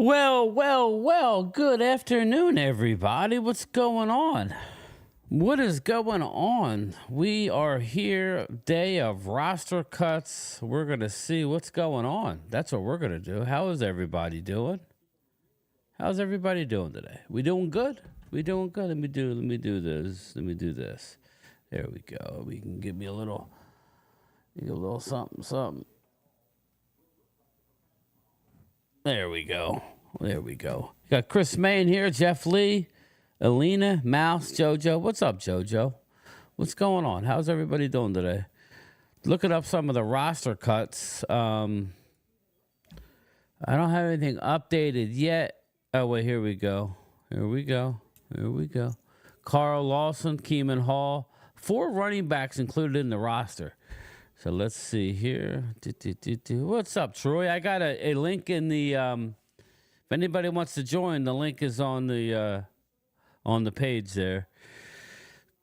Well, good afternoon, everybody. What's going on? What is going on? We are here, day of roster cuts. We're going to see what's going on. That's what we're going to do. How is everybody doing? How's everybody doing today? We doing good? We doing good? Let me do this. There we go. We can give me a little something. There we go. Got Chris Main here, Jeff Lee, Alina, Mouse, JoJo. What's up, JoJo? What's going on? How's everybody doing today? Looking up some of the roster cuts. I don't have anything updated yet. Oh, wait, here we go. Carl Lawson, Keeman Hall. 4 running backs included in the roster. So let's see here. What's up, Troy? I got a link in the if anybody wants to join, the link is on the page there.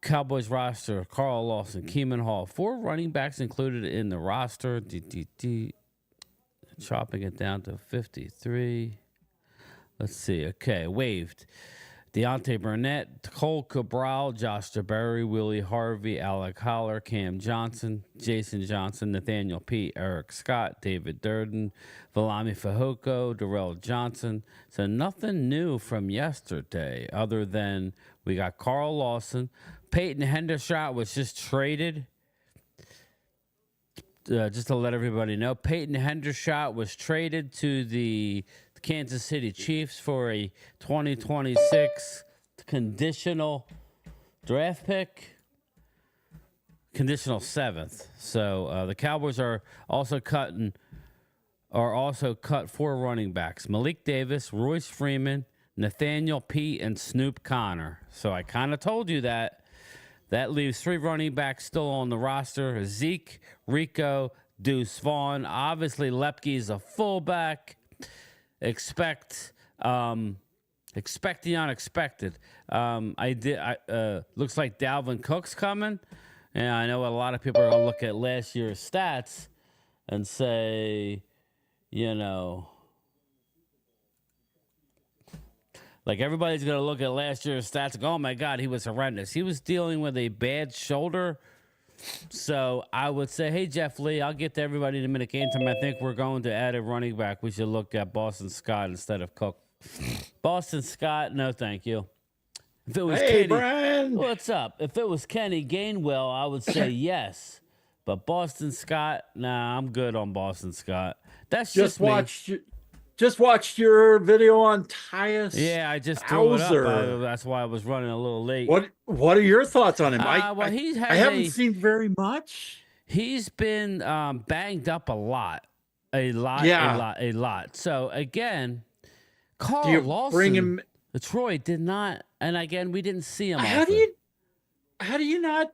Cowboys roster, Carl Lawson, Keeman Hall. 4 running backs included in the roster. Chopping it down to 53. Let's see. Okay, waived. Deontay Burnett, Cole Cabral, Josh DeBerry, Willie Harvey, Alec Holler, Cam Johnson, Jason Johnson, Nathaniel P., Eric Scott, David Durden, Valami Fehoko, Darrell Johnson. So nothing new from yesterday other than we got Carl Lawson. Peyton Hendershot was just traded. Just to let everybody know, Peyton Hendershot was traded to the Kansas City Chiefs for a 2026 conditional draft pick, conditional 7th. So the Cowboys are also cut 4 running backs: Malik Davis, Royce Freeman, Nathaniel P., and Snoop Connor. So I kind of told you that. That leaves 3 running backs still on the roster: Zeke, Rico, Deuce Vaughn. Obviously, Lepke is a fullback. Expect the unexpected. Looks like Dalvin Cook's coming, and I know a lot of people are gonna look at last year's stats and say, like everybody's gonna look at last year's stats and go, "Oh my God, he was horrendous. He was dealing with a bad shoulder." So I would say, hey, Jeff Lee, I'll get to everybody in a minute. Game time. I think we're going to add a running back. We should look at Boston Scott instead of Cook. Boston Scott, no, thank you. If it was Kenny, Brian. What's up? If it was Kenny Gainwell, I would say yes. But Boston Scott, nah, I'm good on Boston Scott. That's just watched your video on Tyus. Yeah, I just threw it up. That's why I was running a little late. What are your thoughts on him? I haven't seen very much. He's been banged up a lot. So again, Carl Lawson, bring him. Detroit did not, and again, we didn't see him. How do you not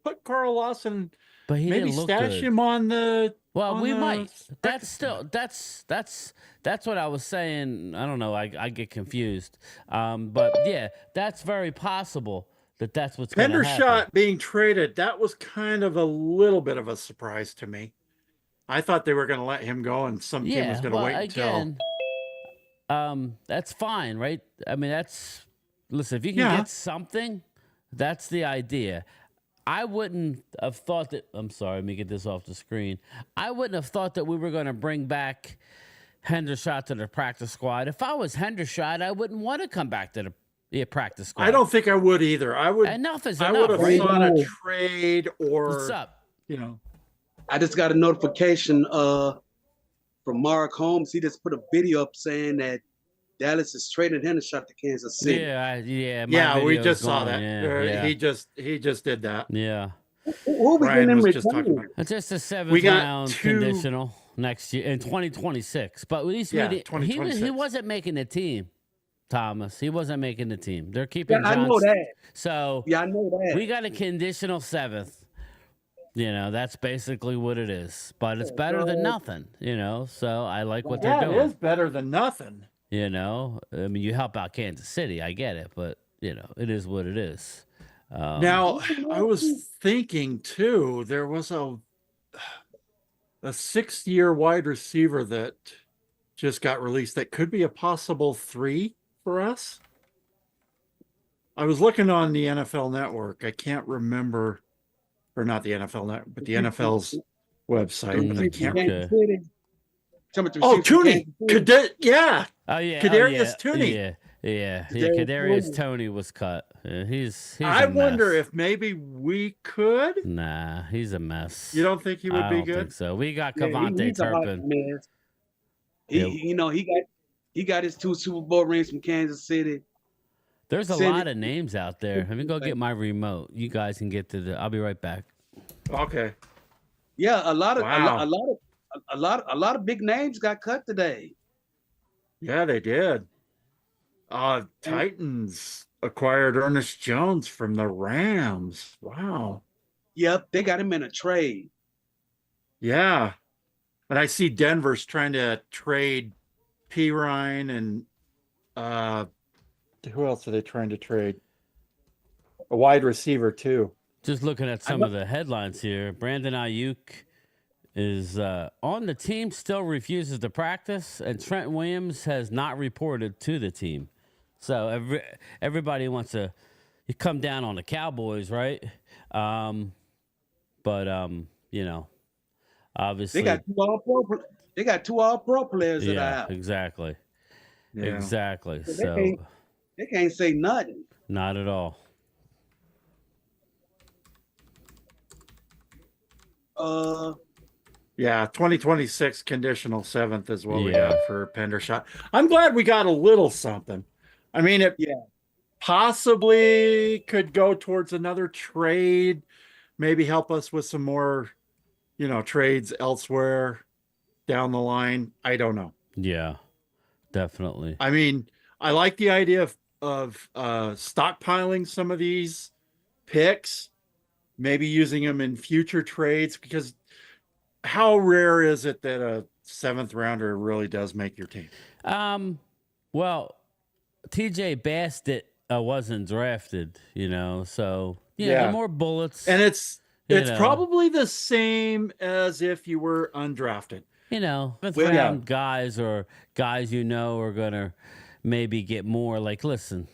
put Carl Lawson? But he maybe didn't look stash good. him on the. Well, we might. That's what I was saying. I don't know. I get confused. But yeah, that's very possible that's what's going to happen. Hendershot being traded, that was kind of a little bit of a surprise to me. I thought they were going to let him go, and some team was going to wait until. That's fine, right? I mean, listen. If you can get something, that's the idea. I wouldn't have thought that. I'm sorry, let me get this off the screen. I wouldn't have thought that we were going to bring back Hendershot to the practice squad. If I was Hendershot, I wouldn't want to come back to the practice squad. I don't think I would either. Enough is enough. I would have thought a trade or. What's up? I just got a notification from Mark Holmes. He just put a video up saying that Dallas is trading Hendershot to Kansas City. Yeah, we just saw that. Yeah. He just did that. Yeah. Who we Ryan was just talking about. It's just a 7th round conditional next year in 2026. But at least he wasn't making the team, Thomas. He wasn't making the team. They're keeping Johnson. I know that. So I know that. We got a conditional 7th. That's basically what it is. But it's better than nothing, So I like what they're doing. It is better than nothing. I mean, you help out Kansas City. I get it, but it is what it is. Now, I was thinking too. There was a 6-year wide receiver that just got released that could be a possible 3 for us. I was looking on the NFL Network. I can't remember, or not the NFL Network, but the NFL's website. But I can't. Okay. Oh, Tooney. Yeah. Oh yeah. Kadarius Tooney. Yeah. Kadarius Toney was cut. He's I a wonder mess. if maybe we could. Nah, he's a mess. You don't think he would I be don't good? think so. We got Kevontae Turpin. He got his 2 Super Bowl rings from Kansas City. There's a lot of names out there. Let me go get my remote. You guys can get to the. I'll be right back. Okay. Yeah, a lot Wow. of big names got cut today. Yeah, they did. Titans acquired Ernest Jones from the Rams. Wow. Yep, they got him in a trade. Yeah. And I see Denver's trying to trade Pirine and who else are they trying to trade? A wide receiver too. Just looking at some of the headlines here. Brandon Ayuk is on the team, still refuses to practice, and Trent Williams has not reported to the team. So everybody wants to come down on the Cowboys, right? Obviously They got 2 all-pro players that are out. Exactly. Yeah. Exactly. So they can't say nothing. not at all. Yeah, 2026 conditional 7th is what we got for Hendershot. I'm glad we got a little something. I mean, it possibly could go towards another trade, maybe help us with some more, trades elsewhere down the line. I don't know. Yeah, definitely. I mean, I like the idea of stockpiling some of these picks, maybe using them in future trades, because how rare is it that a 7th rounder really does make your team? Well, TJ Bastet wasn't drafted, so more bullets. And it's probably the same as if you were undrafted. 5th round guys or guys are gonna maybe get more. Like, listen,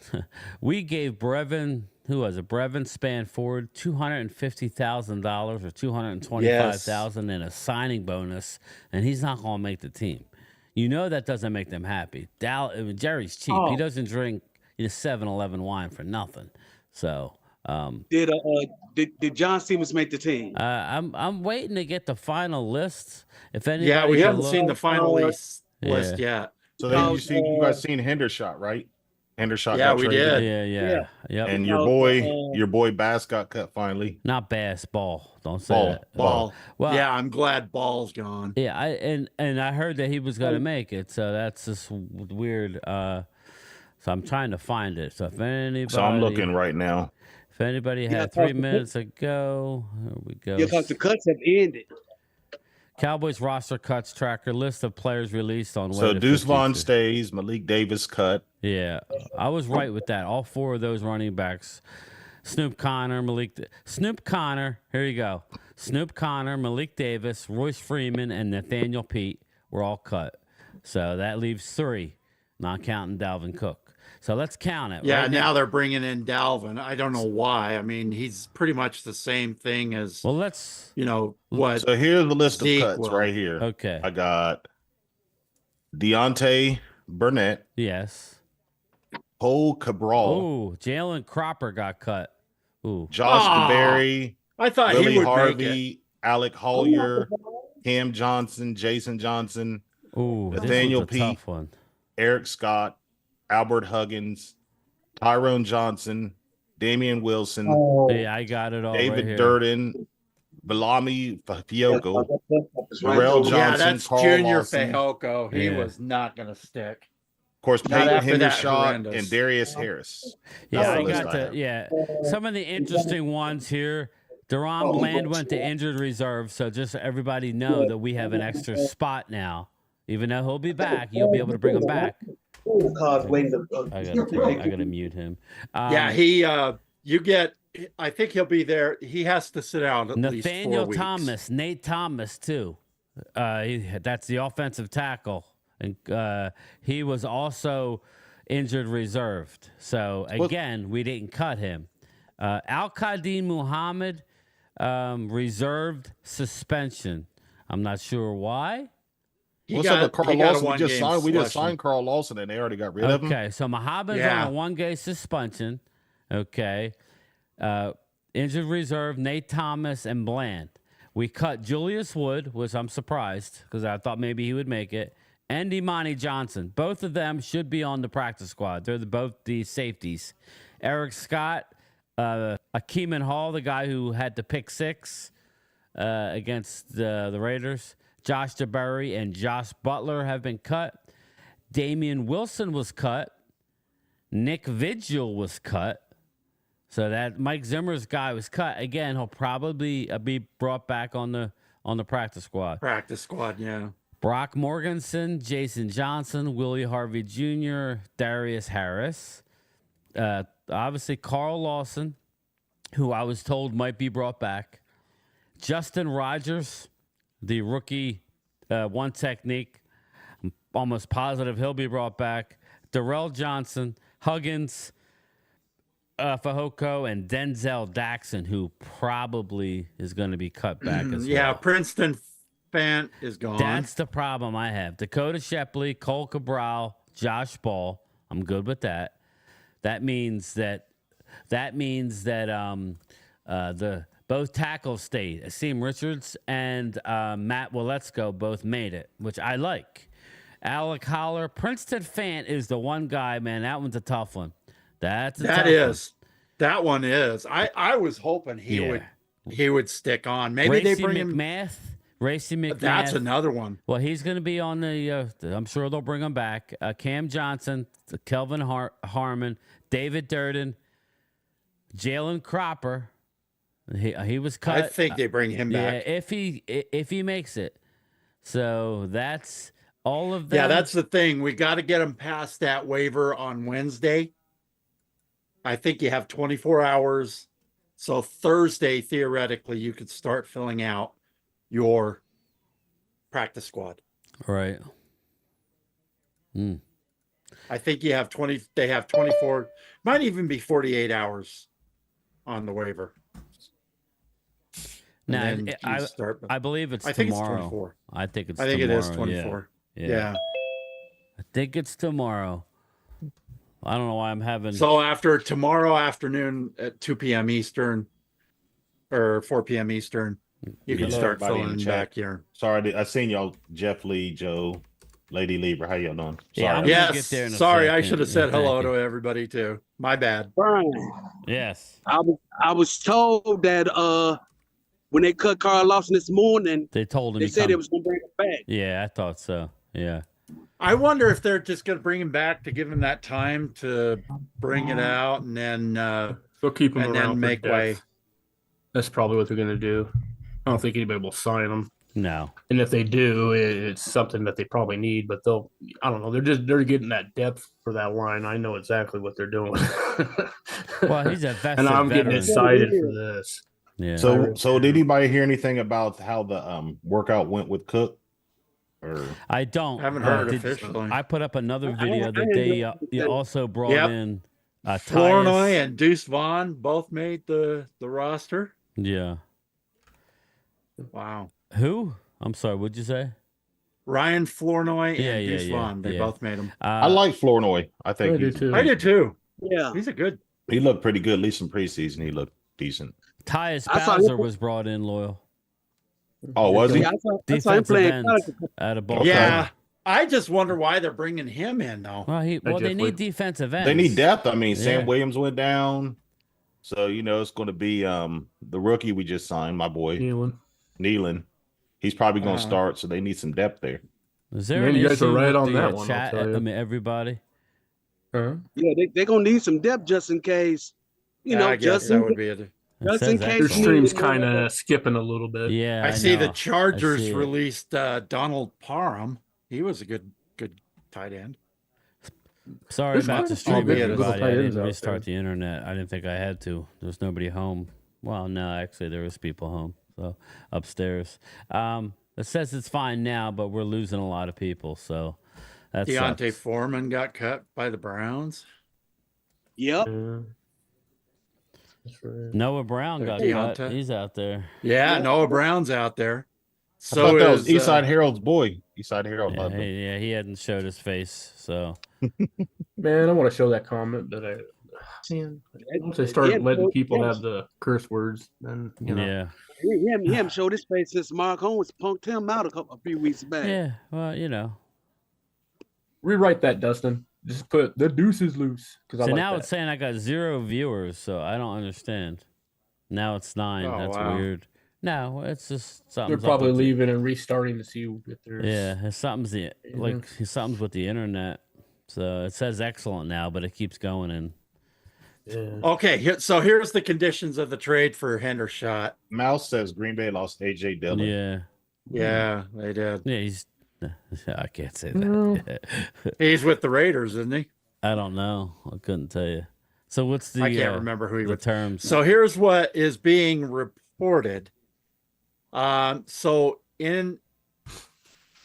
we gave Brevin, who was it? Brevin Spanford, $250,000 or $225,000 in a signing bonus, and he's not gonna make the team. That doesn't make them happy. Jerry's cheap. He doesn't drink 7-Eleven wine for nothing. So did John Stevens make the team? I'm waiting to get the final list. If anybody, we haven't seen the final list yet. So then you guys seen Hendershot, right? Hendershot. Yeah, got we traded. did. Yeah. And your boy Bass got cut finally. Not Bass, Ball. Don't say that. Ball. Well, yeah, I'm glad Ball's gone. Yeah, and I heard that he was going to make it, so that's just weird. So I'm trying to find it. So if anybody, I'm looking right now. If anybody had 3 minutes ago, here we go. Yeah, because the cuts have ended. Cowboys roster cuts tracker, list of players released on. So Deuce Vaughn stays, Malik Davis cut. Yeah, I was right with that. All 4 of those running backs, Snoop Connor, here you go. Snoop Connor, Malik Davis, Royce Freeman, and Nathaniel Pete were all cut. So that leaves 3, not counting Dalvin Cook. So let's count it. Yeah, right now they're bringing in Dalvin. I don't know why. I mean, he's pretty much the same thing as. Well, let's. What? So here's the list of cuts right here. Okay. I got Deontay Burnett. Yes. Cole Cabral. Oh, Jalen Cropper got cut. Ooh. Josh DeBerry. I thought Willie he would Harvey, make it. Alec Hollier, Cam Johnson, Jason Johnson, Nathaniel Pete, Eric Scott, Albert Huggins, Tyrone Johnson, Damian Wilson. Hey, I got it all. David right Durden, Belami Fehoko, Darrell Johnson, yeah, that's Carl Junior Lawson. Fehoko. He was not going to stick. Of course, Peyton Hendershot horrendous. and Darius Harris. Yeah, I got to. Some of the interesting ones here. Deron Bland went to injured reserve, so just so everybody know that we have an extra spot now. Even though he'll be back, you'll be able to bring him back. I gotta mute him. I think he'll be there. He has to sit out at least 4 weeks. Nate Thomas too. That's the offensive tackle. and he was also injured reserved. So again, we didn't cut him. Al-Qadim Muhammad, reserved suspension. I'm not sure why. What's up with Carl Lawson? We just signed Carl Lawson, and they already got rid of him. Okay, so Muhammad's on a 1-game suspension. Okay. Injured reserve, Nate Thomas and Bland. We cut Julius Wood, which I'm surprised because I thought maybe he would make it, and Imani Johnson. Both of them should be on the practice squad. They're both the safeties. Eric Scott, Akeeman Hall, the guy who had the pick 6 against the Raiders. Josh DeBerry and Josh Butler have been cut. Damian Wilson was cut. Nick Vigil was cut. So that Mike Zimmer's guy was cut. Again, he'll probably be brought back on the practice squad. Practice squad, yeah. Brock Morganson, Jason Johnson, Willie Harvey Jr., Darius Harris. Obviously, Carl Lawson, who I was told might be brought back. Justin Rogers, the rookie, one technique. I'm almost positive he'll be brought back. Darrell Johnson, Huggins, Fahoko, and Denzel Daxon, who probably is going to be cut back as well. Yeah, Princeton Fant is gone. That's the problem I have. Dakota Shepley, Cole Cabral, Josh Ball. I'm good with that. That means that the both tackles stayed. Asim Richards and Matt Waletzko both made it, which I like. Alec Holler, Princeton Fant is the one guy, man. That one's a tough one. That one is. I was hoping he would stick on. Maybe they bring him. Racy McMath. That's another one. Well, he's going to be on the. I'm sure they'll bring him back. Cam Johnson, Kelvin Harmon, David Durden, Jalen Cropper. He was cut. I think they bring him back. Yeah, if he makes it. So that's all of them. Yeah, that's the thing. We got to get him past that waiver on Wednesday. I think you have 24 hours. So Thursday, theoretically, you could start filling out your practice squad. Right. I think you have 20. They have 24. Might even be 48 hours on the waiver. No, I believe it's tomorrow. I think it's 24. I think it is 24. Yeah. I think it's tomorrow. I don't know why I'm having. So after tomorrow afternoon at 2 p.m. Eastern or 4 p.m. Eastern, you can start filling back here. Sorry, I seen y'all, Jeff Lee, Joe, Lady Libra. How y'all doing? Sorry. Yes. Sorry, I should have said hello to everybody too. My bad. Brian. Yes. I was told that when they cut Carl Lawson this morning, they told him they said it was going to bring him back. Yeah, I thought so. Yeah. I wonder if they're just going to bring him back to give him that time to bring it out and then they'll keep him and around then make way. That's probably what they're going to do. I don't think anybody will sign him. No. And if they do, it's something that they probably need, but I don't know. They're getting that depth for that line. I know exactly what they're doing. Well, he's a veteran. And I'm getting excited for this. Yeah. So did anybody hear anything about how the workout went with Cook? Or I don't. I haven't heard officially. I put up another video that they also brought in Flournoy and Deuce Vaughn both made the roster. Yeah. Wow. Who? I'm sorry. What'd you say? Ryan Flournoy and Deuce Vaughn. They both made them. I like Flournoy. I think I do too. Yeah. He's a good. He looked pretty good. At least in preseason, he looked decent. Tyus Bowser was brought in, Loyal. Oh, was he? Defensive end out of Baltimore. Yeah. I just wonder why they're bringing him in, though. Well, they need defensive ends. They need depth. I mean, Sam Williams went down. So, it's going to be the rookie we just signed, my boy. Nealon. He's probably going to start, so they need some depth there. Is there you guys are right on that one. Chat, everybody. Yeah, they're going to need some depth just in case. I guess that would be it. Just in case. Your stream's kind of skipping a little bit. Yeah, I see the Chargers released Donald Parham. He was a good tight end. Sorry about the stream, everybody. I didn't restart the internet. I didn't think I had to. There's nobody home. Well, no, actually, there was people home. So upstairs. It says it's fine now, but we're losing a lot of people. So That Deontay sucks. Foreman got cut by the Browns. Yep. That's right. Noah Brown got Deonta. cut. He's out there. Yeah, Yeah. Noah Brown's out there. I So thought that was is Eastside Harold's boy. Eastside Harold. Yeah, he hadn't showed his face, so Man, I want to show that comment, but once they start letting people have the curse words, then yeah. He haven't showed his face since Mark Holmes punked him out a few weeks back. Yeah, well, Rewrite that, Dustin. Just put the deuce is loose. So now it's saying I got 0 viewers, so I don't understand. Now it's 9. Oh, That's wow. weird. No, it's just something. they're probably leaving and restarting to see if there's. Yeah, something's with the internet. So it says excellent now, but it keeps going and. Yeah. Okay, so here's the conditions of the trade for Hendershot. Mouse says Green Bay lost A.J. Dillon. Yeah. Yeah, they did. Yeah, I can't say that. He's with the Raiders, isn't he? I don't know. I couldn't tell you. So what's the? I can't remember who he the was. terms. So here's what is being reported. So in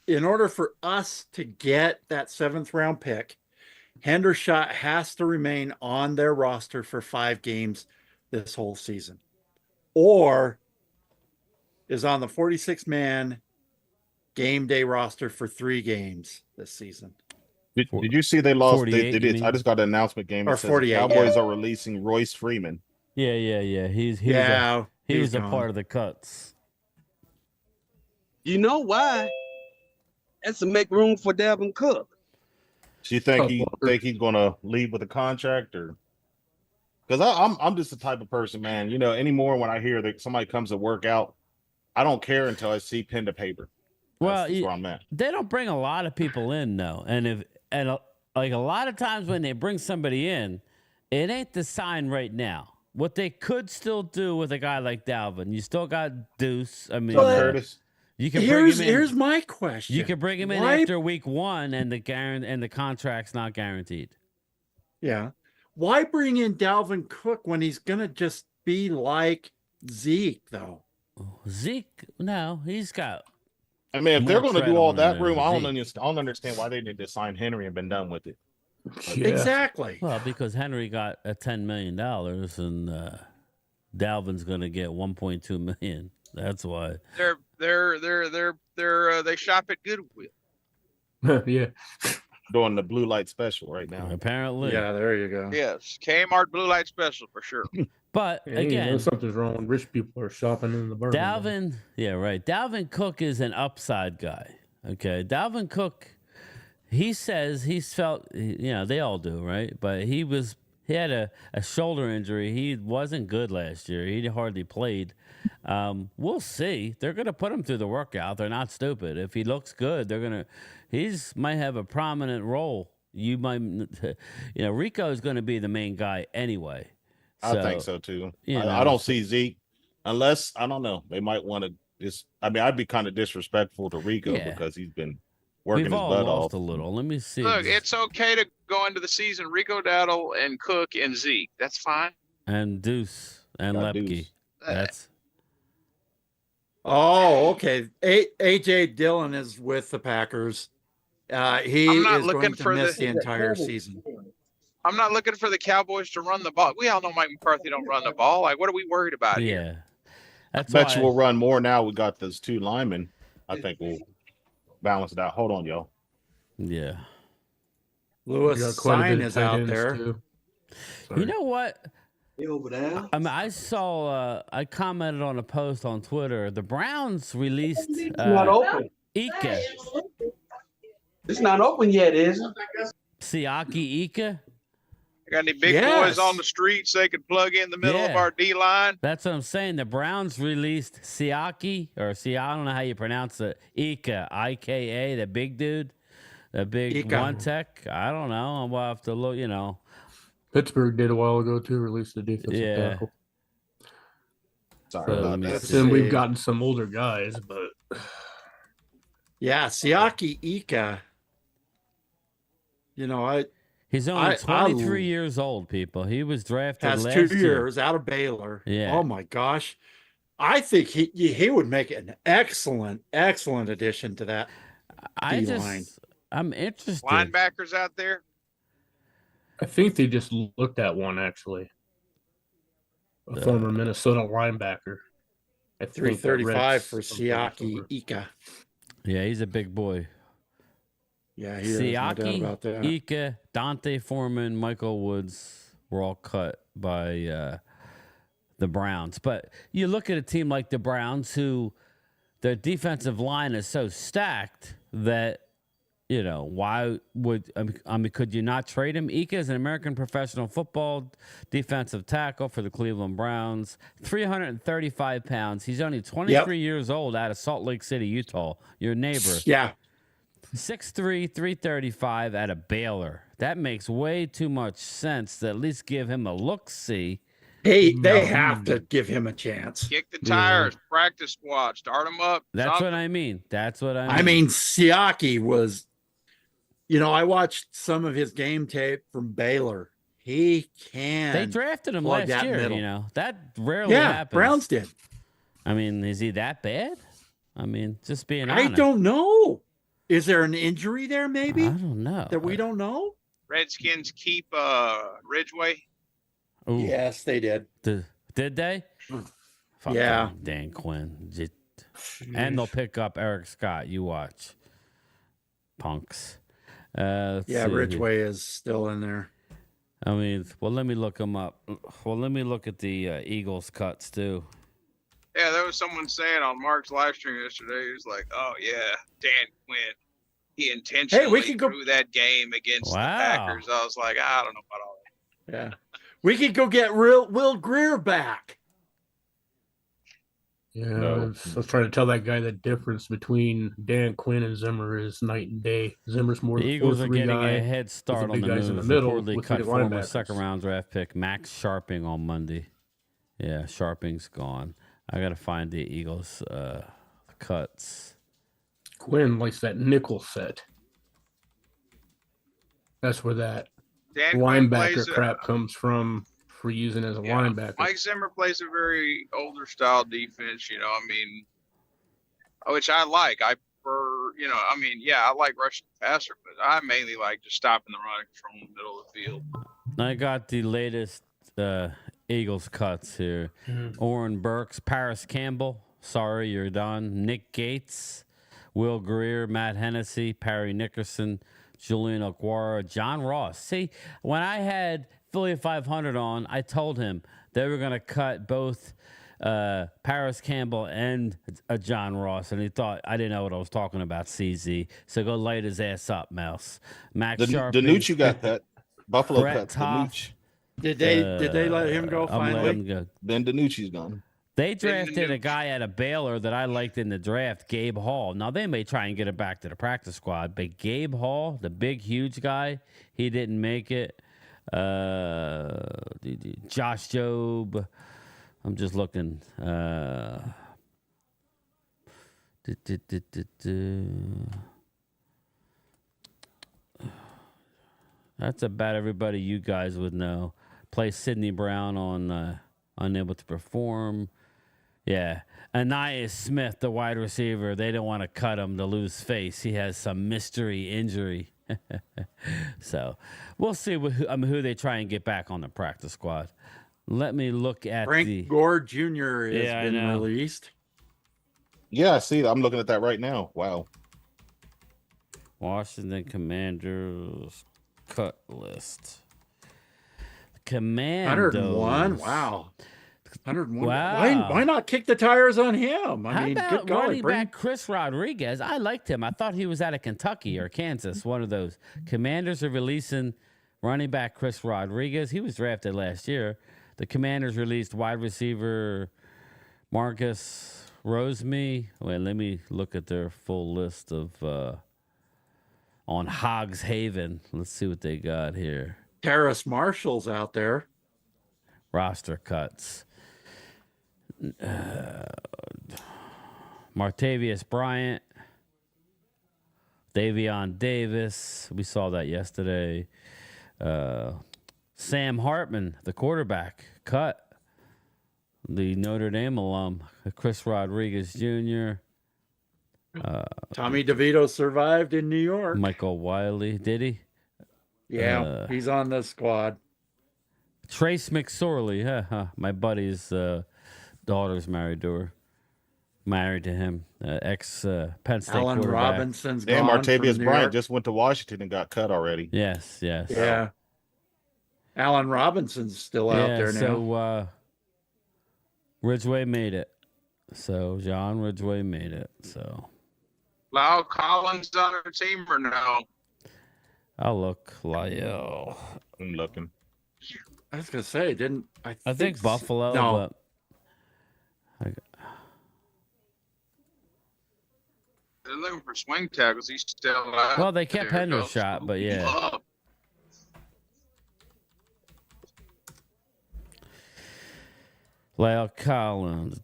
order for us to get that 7th round pick, Hendershot has to remain on their roster for 5 games this whole season, or is on the 46-man game day roster for 3 games this season. Did you see they lost? 48, They did. I just got an announcement game. Or It says 48, the Cowboys are releasing Royce Freeman. Yeah. He was a gone. part of the cuts. You know why? That's to make room for Dalvin Cook. Do you think he's gonna leave with a contract, or because I'm just the type of person, man. Anymore when I hear that somebody comes to work out, I don't care until I see pen to paper. That's where I'm at. They don't bring a lot of people in though, and a lot of times when they bring somebody in, it ain't the sign right now. What they could still do with a guy like Dalvin, you still got Deuce. I mean, Curtis. you can bring him in. Here's my question. You can bring him in after week 1, and the contract's not guaranteed. Yeah. Why bring in Dalvin Cook when he's gonna just be like Zeke though? Zeke, no, he's got. I mean, if they're going to tread do all on that there, room, I Zeke. don't understand why they need to sign Henry and been done with it. Yeah. Exactly. Well, because Henry got a $10 million, and Dalvin's going to get 1.2 million. That's why. They shop at Goodwill. Yeah. Doing the blue light special right now. Apparently. Yeah, there you go. Yes, Kmart Blue Light Special for sure. But Yeah, again, something's wrong. Rich people are shopping in the bourbon. Dalvin Cook is an upside guy. Okay. Dalvin Cook, he says he's felt, they all do, right? But he had a shoulder injury. He wasn't good last year. He hardly played. We'll see. They're going to put him through the workout. They're not stupid. If he looks good, he's might have a prominent role. You might, Rico is going to be the main guy anyway. I think so too. You know, I don't see Zeke unless, I don't know, they might want to just, I'd be kind of disrespectful to Rico because he's been working We've his all butt lost off. a little. Let me see. Look, it's okay to go into the season Rico Dowdle and Cook and Zeke. That's fine. And Deuce and Got Lepke. Deuce. That's Oh, okay. AJ Dillon is with the Packers. He I'm not is looking going to for miss the- the entire season. I'm not looking for the Cowboys to run the ball. We all know Mike McCarthy don't run the ball. Like, what are we worried about here? That's Bet why. you we'll run more now. We got those 2 linemen. I think we'll balance it out. Hold on, y'all. Yeah. Lewis We got quite a bit Sign of is tight out ends, there. too. You know what? He over there. I mean, I saw. I commented on a post on Twitter. The Browns released It's not open. Ika, It's not open yet, is it? Siaki Ika. Got any big Yes. boys on the streets they could plug in the middle of Yeah. our D line? That's what I'm saying. The Browns released Siaki I don't know how you pronounce it. Ika, IKA, the big dude, the big Ika. one tech. I don't know. I'll have to look. Pittsburgh did a while ago too, released the defensive Yeah. tackle. Sorry So about let me that. see. Then see. we've gotten some older guys, but Yeah, Siaki Ika. He's only I- 23 years old. People. He was drafted has last 2 year. years out of Baylor. Yeah. Oh my gosh. I think he would make an excellent addition to that. I D-line. I'm interested. Linebackers out there. I think they just looked at one actually. A former Minnesota linebacker. I think that 335 for Red's someplace Siaki over. Ika. Yeah, he's a big boy. Yeah, he is. No doubt Siaki, about that. Ika, Dante Foreman, Michael Woods were all cut by the Browns. But you look at a team like the Browns, who their defensive line is so stacked that, why would could you not trade him? Ika is an American professional football defensive tackle for the Cleveland Browns, 335 pounds. He's only 23 years old, out of Salt Lake City, Utah, your neighbor. Yeah. 6'3", 335 out of Baylor. That makes way too much sense to at least give him a look-see. They have to give him a chance. Kick the tires, practice squad, start them up. That's what I mean. I mean, Siaki was, I watched some of his game tape from Baylor. He can. They drafted him last year, middle. That rarely happens. Browns did. I mean, is he that bad? I mean, just being honest. I don't know. Is there an injury there, maybe? I don't know. That we don't know? Redskins keep Ridgeway. Ooh. Yes, they did. Did they? Yeah. Dan Quinn. And they'll pick up Eric Scott. You watch. Punks. Ridgeway is still in there. I mean, let me look them up. Let me look at the Eagles cuts, too. Yeah, there was someone saying on Mark's live stream yesterday, he was like, oh, yeah, Dan Quinn. He intentionally threw that game against the Packers. I was like, I don't know about all that. Yeah. We could go get Will Greer back. Yeah, I was trying to tell that guy the difference between Dan Quinn and Zimmer is night and day. Zimmer's more the the Eagles are getting guy, a head start on the guys move. in the middle. Reportedly cut former second-round draft pick Max Sharping on Monday. Yeah, Sharping's gone. I got to find the Eagles cuts. Quinn likes that nickel set. That's where that linebacker crap comes from for using as a linebacker. Mike Zimmer plays a very older style defense, which I like. I prefer, I like rushing the passer, but I mainly like just stopping the run and controlling the middle of the field. I got the latest Eagles cuts here. Oren Burks, Paris Campbell. Sorry, you're done. Nick Gates, Will Greer, Matt Hennessy, Perry Nickerson, Julian Okwara, John Ross. See, when I had Philly 500 on, I told him they were going to cut both Paris Campbell and John Ross, and he thought I didn't know what I was talking about, CZ. So go light his ass up, Mouse. Max Sharp. Danucci got that. Buffalo Brett cut Danucci. Did they let him go finally? Ben Danucci's gone. They drafted a guy out of Baylor that I liked in the draft, Gabe Hall. Now, they may try and get him back to the practice squad, but Gabe Hall, the big, huge guy, he didn't make it. Josh Jobe. I'm just looking. That's about everybody you guys would know. Play Sidney Brown on Unable to Perform. Yeah. Anais Smith, the wide receiver, they don't want to cut him to lose face. He has some mystery injury. So we'll see who they try and get back on the practice squad. Let me look at Frank Gore Jr. has been released. Yeah, I see. I'm looking at that right now. Wow. Washington Commanders cut list. Commandos. 101. Wow. 101. Wow. Why not kick the tires on him? How about running back Chris Rodriguez? I liked him. I thought he was out of Kentucky or Kansas, one of those. Commanders are releasing running back Chris Rodriguez. He was drafted last year. The Commanders released wide receiver Marcus Roseme. Wait, let me look at their full list of on Hogs Haven. Let's see what they got here. Terrace Marshall's out there. Roster cuts. Martavius Bryant, Davion Davis. We saw that yesterday. Sam Hartman, the quarterback, cut. The Notre Dame alum, Chris Rodriguez Jr. Tommy DeVito survived in New York. Michael Wiley, did he? Yeah, he's on the squad. Trace McSorley, my buddy's daughter's married to him, ex Penn State Allen quarterback. Robinson's Damn, gone Martavius from New Bryant York. just went to Washington and got cut already. Yes. Yeah. Allen Robinson's still out there now. So Ridgeway made it. So John Ridgeway made it. So Lyle Collins on our team or no? I'll look. Lyle. I'm looking. I was gonna say, didn't I think Buffalo? No. But They're looking for swing tackles. He's still out. well, they kept there. Hendershot, but yeah. Oh, Lyle Collins,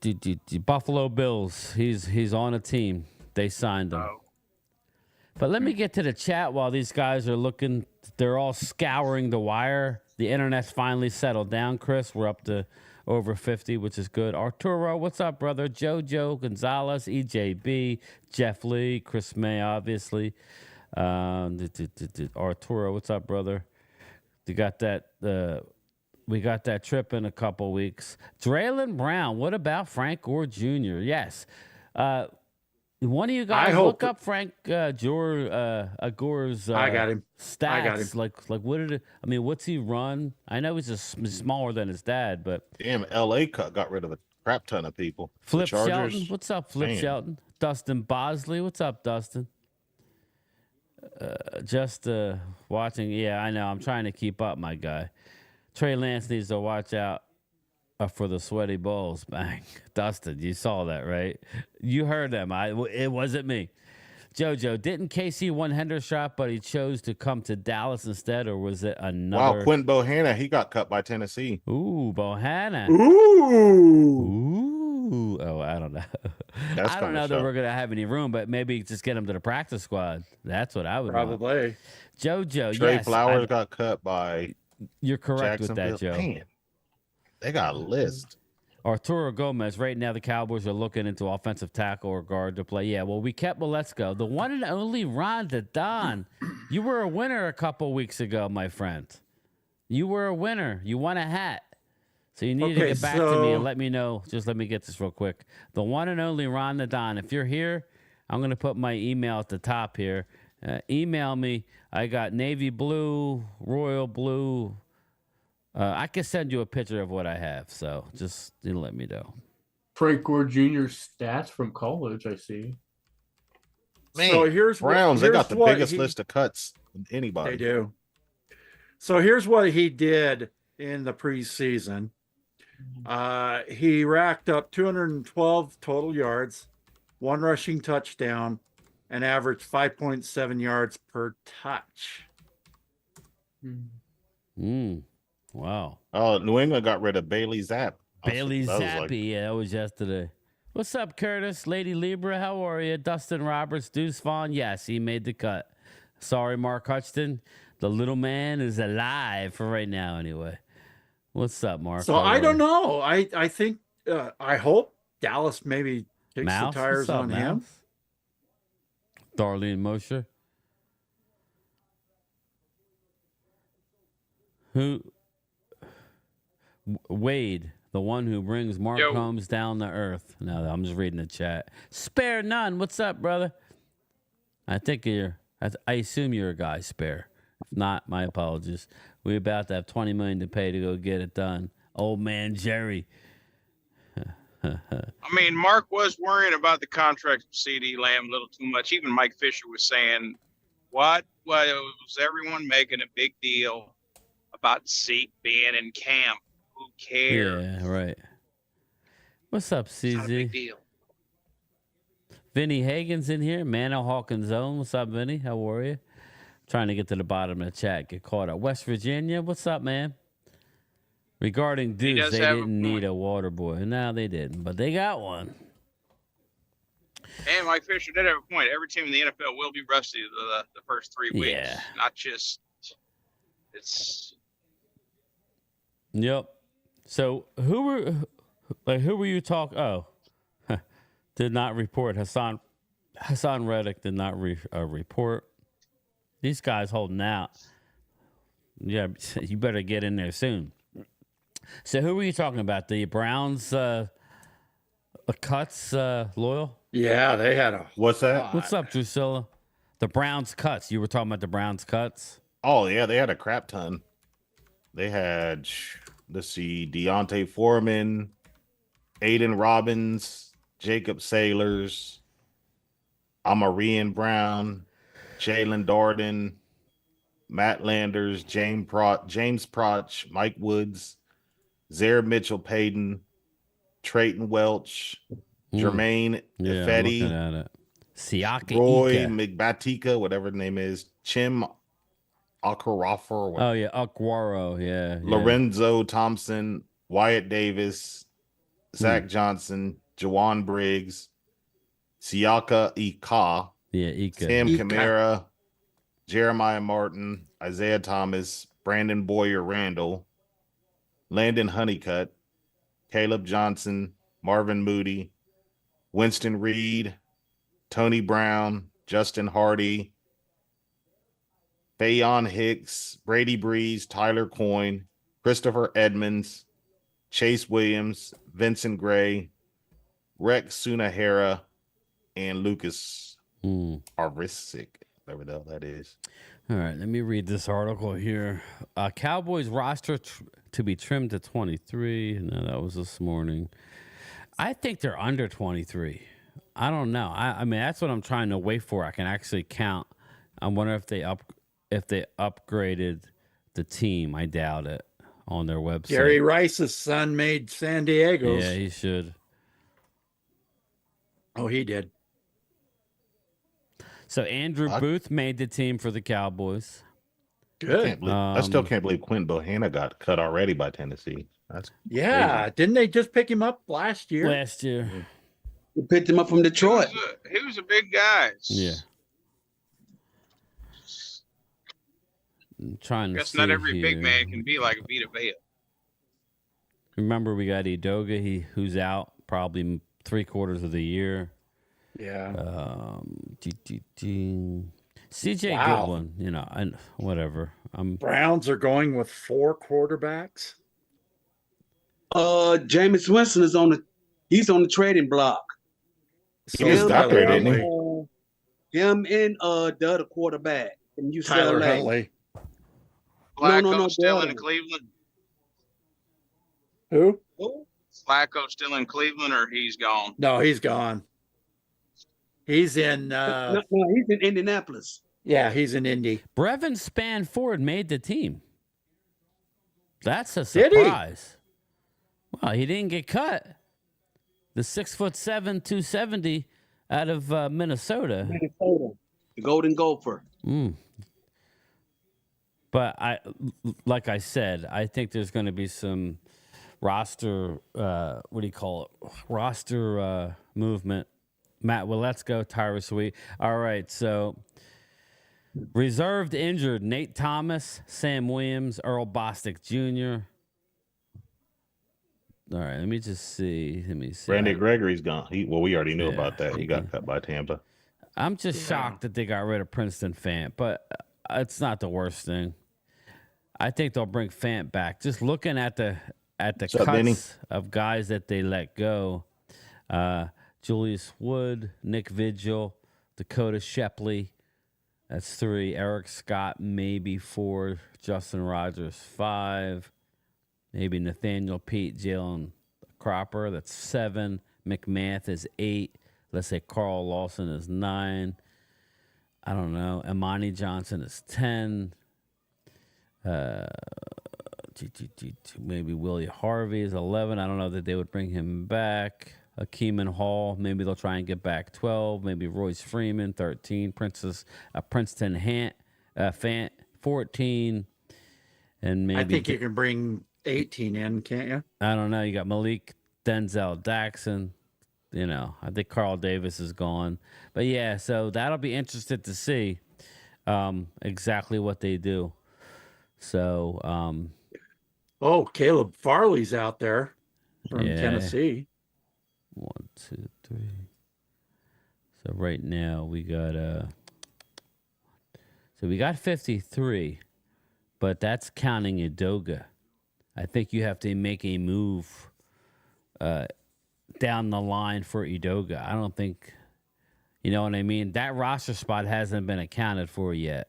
Buffalo Bills. He's on a team. They signed him. oh. But let me get to the chat while these guys are looking. They're all scouring the wire. The internet's finally settled down, Chris. We're up to over 50, which is good. Arturo, what's up, brother? Jojo Gonzalez, EJB, Jeff Lee, Chris May, obviously. Arturo, what's up, brother? You got that. We got that trip in a couple weeks. Draylon Brown, what about Frank Gore Jr.? Yes. One of you guys look up Frank Gore's I got him. stats. I got him. Like what did it? I mean, what's he run? I know he's just smaller than his dad, but Damn, LA got rid of a crap ton of people. Flip The Chargers, Shelton, what's up, Flip man. Shelton? Dustin Bosley, what's up, Dustin? Just watching. Yeah, I know. I'm trying to keep up, my guy. Trey Lance needs to watch out for the sweaty balls. Bang. Dustin, you saw that, right? You heard them. It wasn't me. JoJo, didn't KC won Hendershot, but he chose to come to Dallas instead, or was it another? Wow, Quentin Bohanna, he got cut by Tennessee. Ooh, Bohanna. Ooh. Oh, I don't know. That's I don't kinda know that shock. we're going to have any room, but maybe just get him to the practice squad. That's what I would want. Probably. JoJo, Trey yes. Flowers got cut by You're correct with that, Jacksonville. Joe. Man, they got a list. Arturo Gomez, right now the Cowboys are looking into offensive tackle or guard to play. Yeah, well, we kept Let's-Go. The one and only Rhonda Don. You were a winner a couple weeks ago, my friend. You were a winner. You won a hat. So you need to get back to me and let me know. Just let me get this real quick. The one and only Rhonda Don. If you're here, I'm going to put my email at the top here. Email me. I got navy blue, royal blue. I can send you a picture of what I have. So just let me know. Frank Gore Jr. stats from college, I see. Man, So here's Browns, they got the what biggest list of cuts than anybody. They do. So here's what he did in the preseason. He racked up 212 total yards, 1 rushing touchdown, and averaged 5.7 yards per touch. Wow. Oh, New England got rid of Bailey Zapp. Bailey That was Zappi. like- Yeah, that was yesterday. What's up, Curtis? Lady Libra, how are you? Dustin Roberts, Deuce Vaughn. Yes, he made the cut. Sorry, Mark Hutchton. The little man is alive for right now, anyway. What's up, Mark? So I don't know. I think I hope Dallas maybe kicks Mouse? the tires What's up, on him. Mouse? Darlene Mosher. Who? Wade, the one who brings Mark Yo. Holmes down to earth. No, I'm just reading the chat. Spare none. What's up, brother? I think I assume you're a guy, Spare. If not, my apologies. We're about to have $20 million to pay to go get it done. Old man Jerry. I mean, Mark was worrying about the contract of CD Lamb a little too much. Even Mike Fisher was saying, what was everyone making a big deal about Zeke being in camp? Who cares? Yeah, right. What's up, It's not a big CZ? deal. Vinny Hagen's in here. Mano Hawkins Zone. What's up, Vinny? How are you? Trying to get to the bottom of the chat. Get caught up. West Virginia. What's up, man? Regarding Deuce, does they have a didn't need point. a water boy. No, they didn't, but they got one. And Mike Fisher did have a point. Every team in the NFL will be rusty the first 3 weeks. Yeah. Not just it's Yep. So who were you talking? Oh, did not report Hassan Hassan Reddick did not report. These guys holding out. Yeah, you better get in there soon. So who were you talking about? The Browns cuts, Loyal? Yeah, they had a. What's that? What's up, Drusilla? The Browns cuts. You were talking about the Browns cuts? Oh, yeah, they had a crap ton. They had, let's see, Deontay Foreman, Aiden Robbins, Jacob Sailors, Amarian Brown, Jalen Darden, Matt Landers, James Proch, Mike Woods, Zaire Mitchell Payton, Trayton Welch, Jermaine Ifedi, looking at it. Siaka Roy Ika. McBatika, whatever the name is, Chim Akarafa, Oh, yeah, Akwaro, yeah. Lorenzo Thompson, Wyatt Davis, Zach Johnson, Jawan Briggs, Siaka Ika, Sam Kamara, Jeremiah Martin, Isaiah Thomas, Brandon Boyer Randall, Landon Honeycutt, Caleb Johnson, Marvin Moody, Winston Reed, Tony Brown, Justin Hardy, Fayon Hicks, Brady Breeze, Tyler Coyne, Christopher Edmonds, Chase Williams, Vincent Gray, Rex Sunahara, and Lucas Arvisic, whatever the hell that is. All right, let me read this article here. Cowboys roster to be trimmed to 23. No, that was this morning. I think they're under 23. I don't know. I mean, that's what I'm trying to wait for. I can actually count. I wonder if they upgraded the team. I doubt it on their website. Gary Rice's son made San Diego's. Yeah, he should. Oh, he did. So Andrew Booth made the team for the Cowboys. Good. I still can't believe Quinn Bohanna got cut already by Tennessee. That's crazy. Didn't they just pick him up last year? We picked him up from Detroit. He was a big guy. Yeah. I'm trying to guess see not every here. big man can be like a Vita Vea. Remember, we got Edoga, who's out probably 3/4 of the year. Yeah. CJ Goodwin, and whatever. Browns are going with 4 quarterbacks. Jameis Winston is he's on the trading block. So He just got there, didn't he? Him and the other quarterback from UCLA. Tyler Huntley. Flacco still in Cleveland? Who? Flacco still in Cleveland, or he's gone? No, he's gone. He's in no, he's in Indianapolis. Yeah, he's in Indy. Brevin Spanford made the team. That's a surprise. Well, he didn't get cut. The 6'7", 270 out of Minnesota. The Golden Gopher. But like I said, I think there's going to be some roster, roster movement. Matt, well, let's go, Tyra Sweet. All right, so reserved injured, Nate Thomas, Sam Williams, Earl Bostic Jr. All right, let me see. Brandon Gregory's gone. We already knew about that. He got cut by Tampa. I'm just shocked that they got rid of Princeton Fant, but it's not the worst thing. I think they'll bring Fant back. Just looking at the cuts of guys that they let go. Julius Wood, Nick Vigil, Dakota Shepley. That's 3. Eric Scott, maybe 4. Justin Rogers, 5. Maybe Nathaniel Pete, Jalen Cropper. That's 7. McMath is 8. Let's say Carl Lawson is 9. I don't know. Imani Johnson is 10. Maybe Willie Harvey is 11. I don't know that they would bring him back. Akeem Hall, maybe they'll try and get back 12. Maybe Royce Freeman, 13. Princeton Fant, 14. And maybe I think you can bring 18 in, can't you? I don't know. You got Malik Denzel Daxon. I think Carl Davis is gone. But yeah, so that'll be interesting to see exactly what they do. So, Caleb Farley's out there from Tennessee. 1, 2, 3. So right now we got 53, but that's counting Udoka. I think you have to make a move down the line for Udoka. I don't think, you know what I mean? That roster spot hasn't been accounted for yet.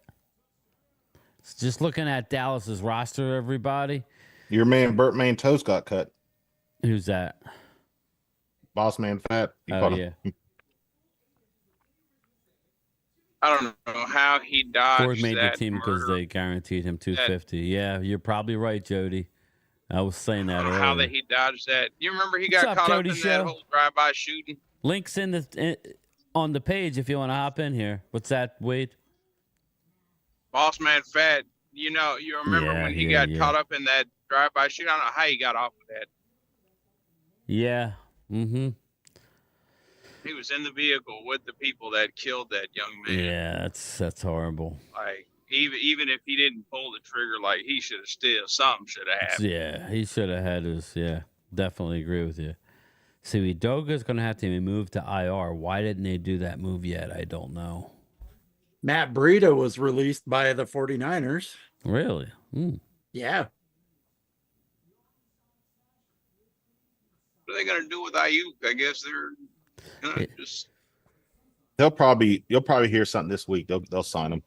Just looking at Dallas's roster, everybody. Your man Burt Main Toast got cut. Who's that? Boss Man Fat. Yeah. I don't know how he dodged Ford made that the team because they guaranteed him $250. Yeah, you're probably right, Jody. I was saying that earlier. How that he dodged that. You remember he got caught up in that whole drive-by shooting? Links on the page if you want to hop in here. What's that, Wade? Boss Man Fat. You remember when he got caught up in that drive-by shooting? I don't know how he got off of that. Yeah. Mm-hmm. He was in the vehicle with the people that killed that young man. Yeah, that's horrible. Like even if he didn't pull the trigger, like he should have something should have happened. Yeah, he should have had his. Yeah, definitely agree with you. See, Udoka's going to have to be moved to IR. Why didn't they do that move yet? I don't know. Matt Breida was released by the 49ers. Really? Yeah. What are they going to do with Ayuk? I guess they're going to just. You'll probably hear something this week. They'll sign him.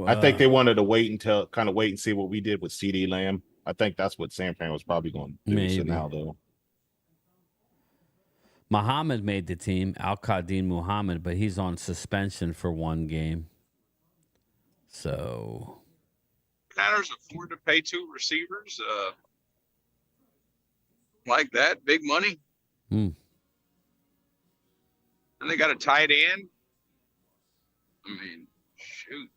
I think they wanted to wait and see what we did with CD Lamb. I think that's what San Fran was probably going to do. Maybe. So now though. Muhammad made the team, Al-Qadim Muhammad, but he's on suspension for one game. So Niners afford to pay 2 receivers like that, big money. And they got a tight end. I mean, shoot.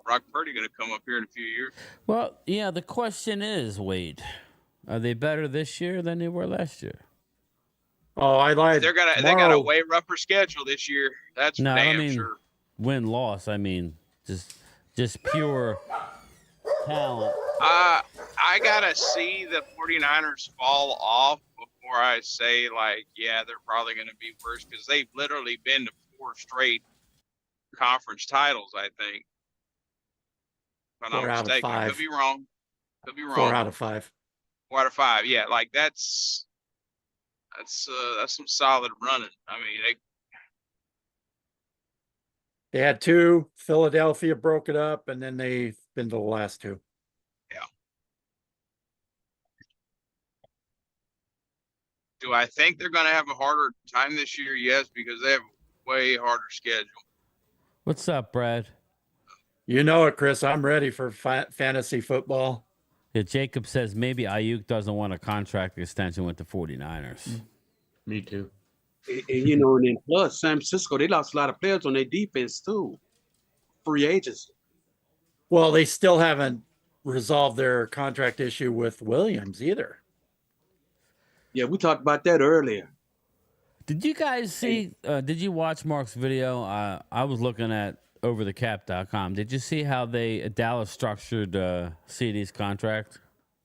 Brock Purdy going to come up here in a few years. Well, yeah, the question is, Wade, are they better this year than they were last year? Oh, I lied. They got a way rougher schedule this year. That's damn sure. Win-loss. I mean, just pure talent. I gotta see the 49ers fall off before I say they're probably going to be worse because they've literally been to 4 straight conference titles. I think. If I'm not mistaken. Could be wrong. 4 out of 5. 4 out of 5. Yeah, that's some solid running. I mean, they had 2. Philadelphia broke it up, and then they've been to the last 2. Yeah. Do I think they're going to have a harder time this year? Yes, because they have a way harder schedule. What's up, Brad? You know it, Chris. I'm ready for fantasy football. Yeah, Jacob says maybe Ayuk doesn't want a contract extension with the 49ers. Me too. And and then plus San Francisco, they lost a lot of players on their defense too. Free agency. Well, they still haven't resolved their contract issue with Williams either. Yeah, we talked about that earlier. Did you guys see? Did you watch Mark's video? I was looking at overthecap.com. Did you see how Dallas structured CD's contract?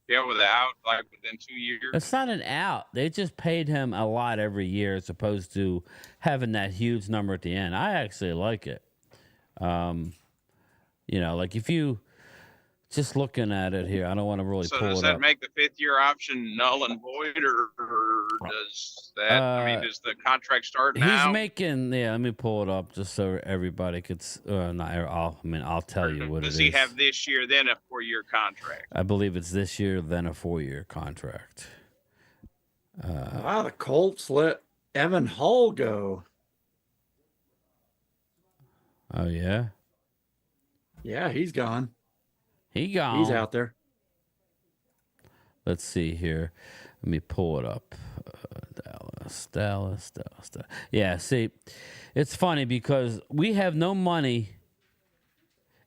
Yeah, without within 2 years. It's not an out. They just paid him a lot every year as opposed to having that huge number at the end. I actually like it. If you just looking at it here, I don't want to really pull it up. So does that make the 5th-year option null and void, or does that? Does the contract start now? He's making. Yeah, let me pull it up just so everybody could. I'll tell you what it is. Does he have this year, then a 4-year contract? I believe it's this year, then a 4-year contract. Wow, the Colts let Evan Hull go. Oh yeah. Yeah, he's gone. He's out there. Let's see here. Let me pull it up. Dallas. Yeah, see, it's funny because we have no money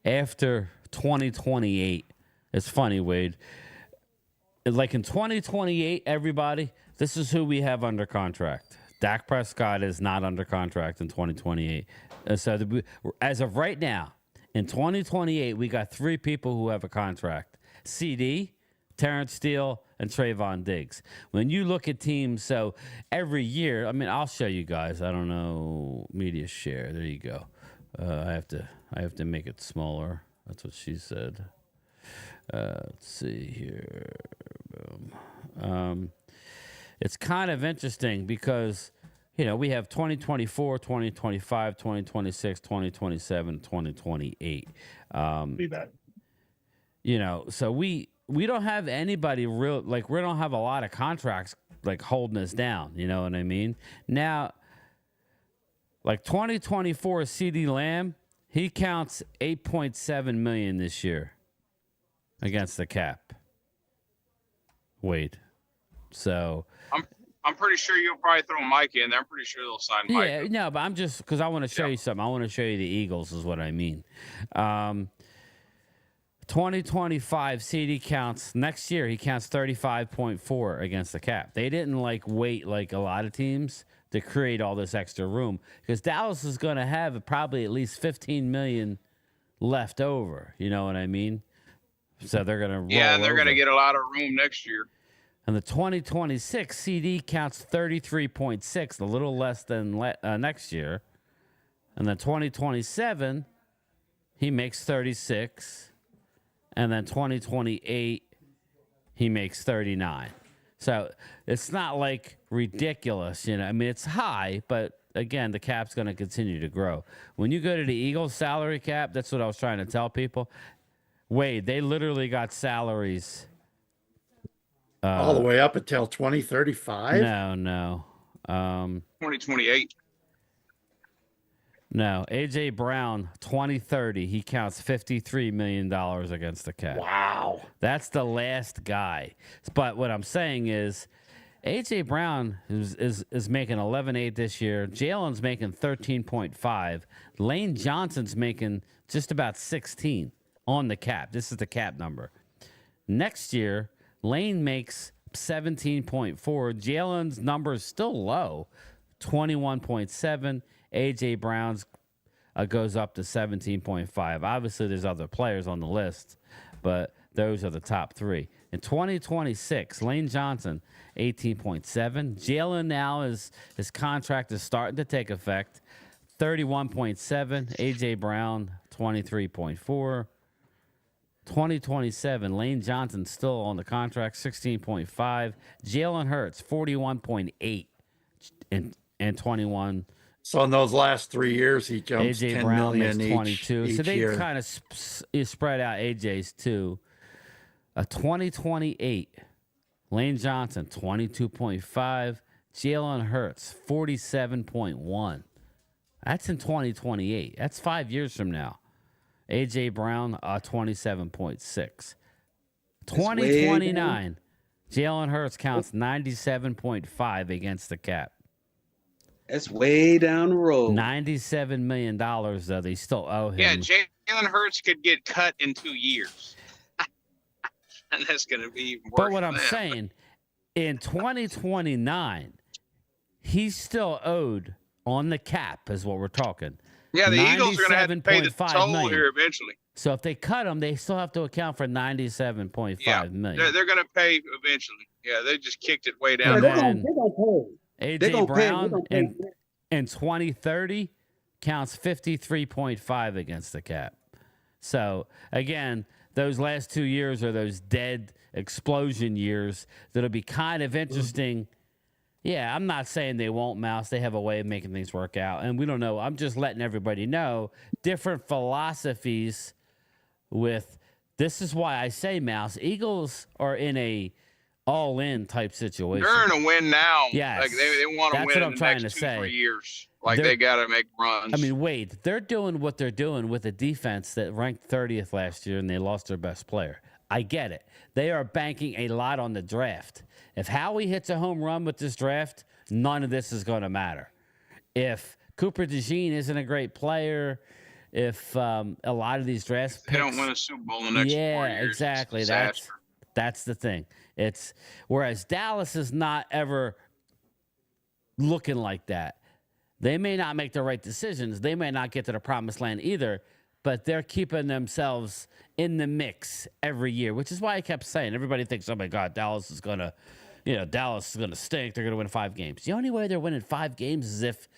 after 2028. It's funny, Wade. Like in 2028, everybody, this is who we have under contract. Dak Prescott is not under contract in 2028. So as of right now, in 2028, we got 3 people who have a contract. CD, Terrence Steele, and Trayvon Diggs. When you look at teams, so every year, I mean, I'll show you guys. I don't know, media share. There you go. I have to make it smaller. That's what she said. Let's see here. Boom. It's kind of interesting because, you know, we have 2024, 2025, 2026, 2027, 2028. Be back. You know, so we don't have anybody real, like, we don't have a lot of contracts like holding us down. You know what I mean? Now, like 2024 CeeDee Lamb, he counts $8.7 million this year against the cap. Wait. So I'm pretty sure you'll probably throw Mike in there. I'm pretty sure they'll sign Mike. Yeah, no, but I'm just because I want to show you something. I want to show you the Eagles is what I mean. 2025 CD counts next year. He counts 35.4 against the cap. They didn't like wait like a lot of teams to create all this extra room because Dallas is going to have probably at least 15 million left over. You know what I mean? So they're going to they're going to get a lot of room next year. And the 2026 CD counts 33.6, a little less than next year. And then 2027, he makes 36. And then 2028, he makes 39. So it's not like ridiculous, you know. I mean, it's high, but again, the cap's going to continue to grow. When you go to the Eagles salary cap, that's what I was trying to tell people. Wade, they literally got salaries all the way up until 2035. No. 2028. No, AJ Brown, 2030, he counts $53 million against the cap. Wow. That's the last guy. But what I'm saying is AJ Brown is making 11.8 this year. Jalen's making 13.5. Lane Johnson's making just about 16 on the cap. This is the cap number. Next year, Lane makes 17.4. Jalen's number is still low, 21.7. AJ Brown's goes up to 17.5. Obviously, there's other players on the list, but those are the top three. In 2026, Lane Johnson, 18.7. Jalen now his contract is starting to take effect, 31.7. AJ Brown, 23.4. 2027, Lane Johnson still on the contract, 16.5. Jalen Hurts, 41.8 and 21. So in those last 3 years, he jumps AJ 10 Brown million makes 22. each So they year. kind of spread out AJ's too. 2028, Lane Johnson, 22.5. Jalen Hurts, 47.1. That's in 2028. That's 5 years from now. AJ Brown, 27.6. 2029, Jalen Hurts counts 97.5 against the cap. That's way down the road. $97 million, though, they still owe him. Yeah, Jalen Hurts could get cut in 2 years. And that's going to be even worse. But what I'm saying, in 2029, he's still owed on the cap, is what we're talking. Yeah, the Eagles are going to have to pay the toll here eventually. So if they cut him, they still have to account for $97.5 million. They're going to pay eventually. Yeah, they just kicked it way down. And then AJ Brown in 2030 counts 53.5 against the cap. So again, those last 2 years are those dead explosion years that'll be kind of interesting. Yeah, I'm not saying they won't, Mouse. They have a way of making things work out. And we don't know. I'm just letting everybody know different philosophies with this is why I say, Mouse, Eagles are in a all-in type situation. They're in a win now. Yes. Like they want to win in the next 2-3 years. Like they got to make runs. I mean, wait, they're doing what they're doing with a defense that ranked 30th last year and they lost their best player. I get it. They are banking a lot on the draft. If Howie hits a home run with this draft, none of this is going to matter. If Cooper DeJean isn't a great player, if a lot of these draft picks, they don't win a Super Bowl in the next 4 years. Yeah, exactly. That's the thing. It's whereas Dallas is not ever looking like that. They may not make the right decisions. They may not get to the promised land either, but they're keeping themselves in the mix every year, which is why I kept saying everybody thinks, oh my God, Dallas is gonna stink. They're gonna win 5 games. The only way they're winning 5 games is if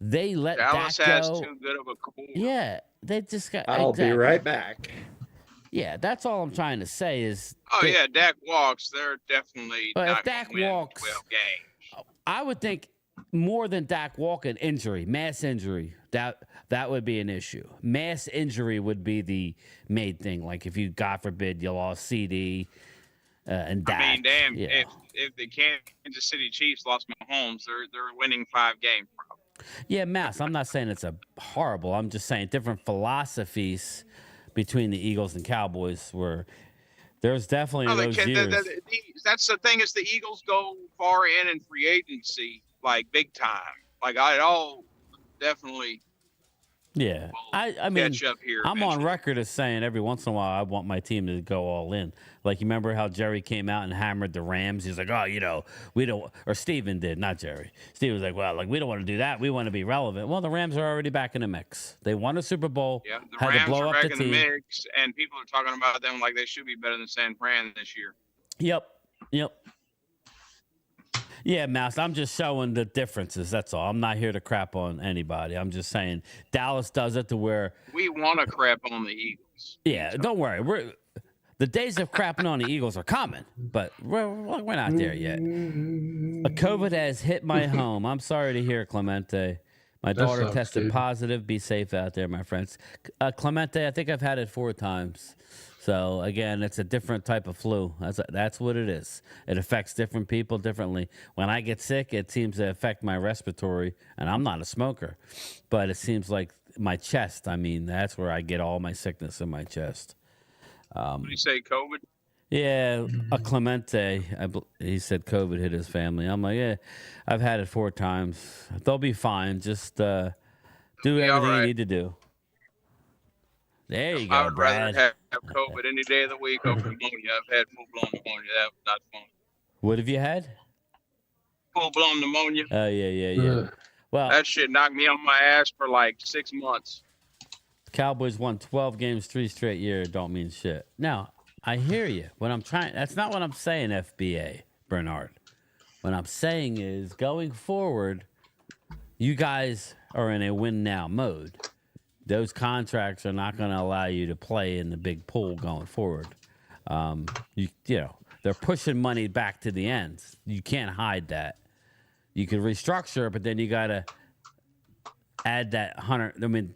they let Dallas Dak has go. too good of a core. Yeah, they just got. I'll be right back. Yeah, that's all I'm trying to say is. Yeah, Dak walks. They're definitely But not if Dak gonna win walks, 12 games. I would think more than Dak walking, mass injury. That would be an issue. Mass injury would be the main thing. Like if you, God forbid, you lost CD and Dak. I mean, damn, if the Kansas City Chiefs lost Mahomes, they're winning 5 games. Yeah, Mass. I'm not saying it's a horrible. I'm just saying different philosophies between the Eagles and Cowboys where there's definitely those years. That's the thing is the Eagles go far in free agency, like big time. Like I all definitely. Yeah, I mean, catch up here I'm eventually. on record as saying every once in a while I want my team to go all in. Like you remember how Jerry came out and hammered the Rams? He's like, oh, we don't, or Steven did, not Jerry. Steven was like, well, like we don't want to do that. We want to be relevant. Well, the Rams are already back in the mix. They won a Super Bowl. Yeah, the had Rams to blow are up back the in team. the mix, and people are talking about them like they should be better than San Fran this year. Yep. Yeah, Mouse, I'm just showing the differences. That's all. I'm not here to crap on anybody. I'm just saying Dallas does it to where we want to crap on the Eagles. Yeah, don't worry. The days of crapping on the Eagles are coming, but we're not there yet. A COVID has hit my home. I'm sorry to hear, Clemente. My daughter tested positive. Be safe out there, my friends. Clemente, I think I've had it 4 times. So, again, it's a different type of flu. That's what it is. It affects different people differently. When I get sick, it seems to affect my respiratory, and I'm not a smoker. But it seems like my chest, that's where I get all my sickness in my chest. What do you say, COVID? Yeah, a Clemente, he said COVID hit his family. I'm like, yeah, I've had it 4 times. They'll be fine. Just do everything you need to do. There you go, I would Brad. rather have COVID any day of the week over pneumonia. I've had full-blown pneumonia. That was not fun. What have you had? Full-blown pneumonia. Oh, yeah. Well, that shit knocked me on my ass for like 6 months. Cowboys won 12 games 3 straight years. Don't mean shit. Now, I hear you. That's not what I'm saying, FBA, Bernard. What I'm saying is going forward, you guys are in a win-now mode. Those contracts are not going to allow you to play in the big pool going forward. They're pushing money back to the end. You can't hide that. You can restructure, but then you got to add that 100.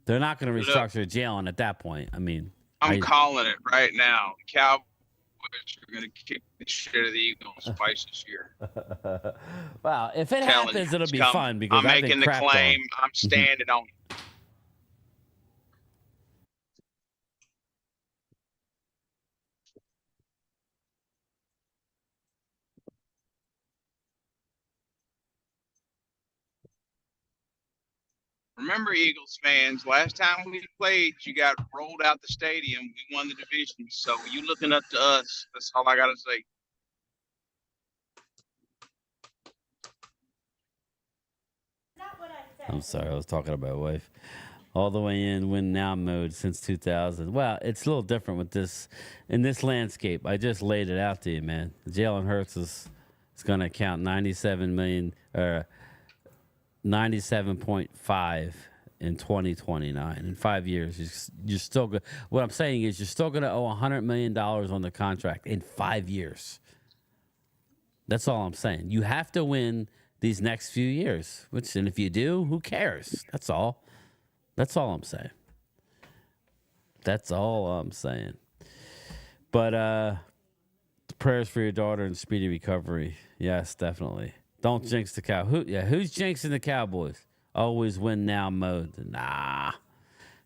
They're not going to restructure Jalen at that point. I'm calling it right now. The Cowboys are going to kick the shit of the Eagles twice this year. Wow, if it happens, it'll be fun because I'm making the claim. I'm standing on it. Remember, Eagles fans, last time we played, you got rolled out the stadium. We won the division. So you looking up to us. That's all I got to say. I'm sorry, I was talking about wife. All the way in win now mode since 2000. Well, it's a little different with this in this landscape. I just laid it out to you, man. Jalen Hurts is going to count 97 million or 97.5 in 2029. In 5 years, you're still good. What I'm saying is you're still going to owe $100 million on the contract in 5 years. That's all I'm saying. You have to win these next few years, and if you do, who cares? That's all. That's all I'm saying. That's all I'm saying. But prayers for your daughter and speedy recovery. Yes, definitely. Don't jinx the cow. Who's jinxing the Cowboys? Always win now mode. Nah.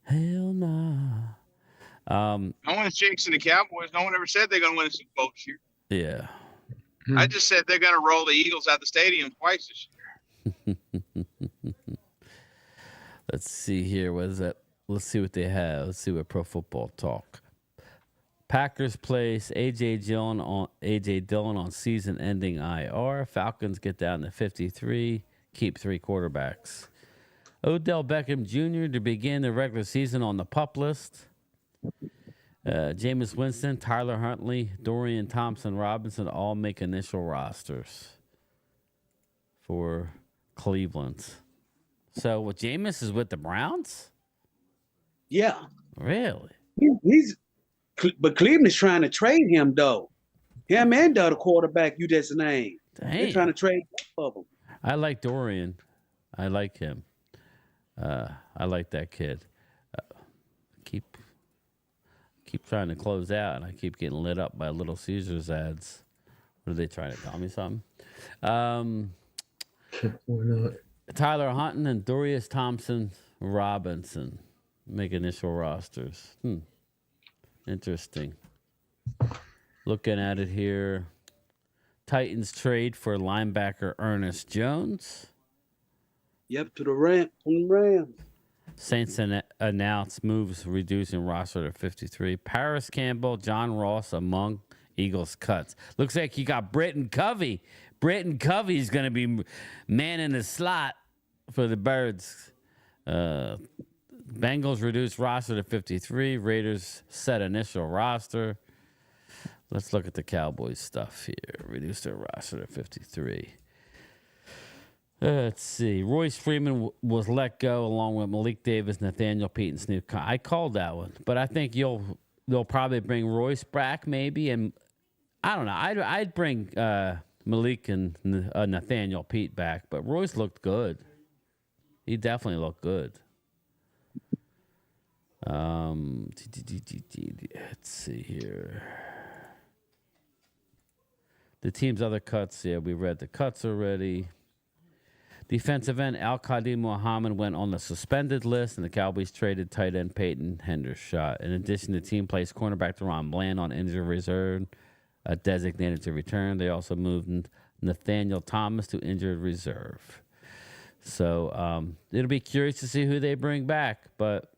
Hell nah. No one's jinxing the Cowboys. No one ever said they're going to win a Super Bowl this year. Yeah. I just said they're going to roll the Eagles out the stadium twice this year. Let's see here. What is that? Let's see what they have. Let's see what Pro Football Talk. Packers place A.J. Dillon on season-ending IR. Falcons get down to 53. Keep 3 quarterbacks. Odell Beckham Jr. to begin the regular season on the PUP list. Jameis Winston, Tyler Huntley, Dorian Thompson-Robinson all make initial rosters for Cleveland. So, what, Jameis is with the Browns? Yeah. Really? But Cleveland's trying to trade him, though. Him and the quarterback you just named. Dang. They're trying to trade both of them. I like Dorian. I like him. I like that kid. Keep trying to close out, and I keep getting lit up by Little Caesars ads. What are they trying to tell me something? Why not? Tyler Hunton and Dorian Thompson-Robinson make initial rosters. Interesting. Looking at it here. Titans trade for linebacker Ernest Jones. Yep, to the Rams. Saints announced moves reducing roster to 53. Paris Campbell, John Ross among Eagles cuts. Looks like you got Britton Covey. Britton Covey's going to be manning the slot for the Birds. Bengals reduced roster to 53. Raiders set initial roster. Let's look at the Cowboys stuff here. Reduced their roster to 53. Let's see. Royce Freeman was let go along with Malik Davis, Nathaniel Pete, and Snoop. I called that one, but I think they'll probably bring Royce back maybe, and I don't know. I'd bring Malik and Nathaniel Pete back, but Royce looked good. He definitely looked good. Let's see here. The team's other cuts. Yeah, we read the cuts already. Defensive end Al-Qadim Muhammad went on the suspended list, and the Cowboys traded tight end Peyton Hendershot. In addition, the team placed cornerback Deron Bland on injured reserve, designated to return. They also moved Nathaniel Thomas to injured reserve. So it'll be curious to see who they bring back, but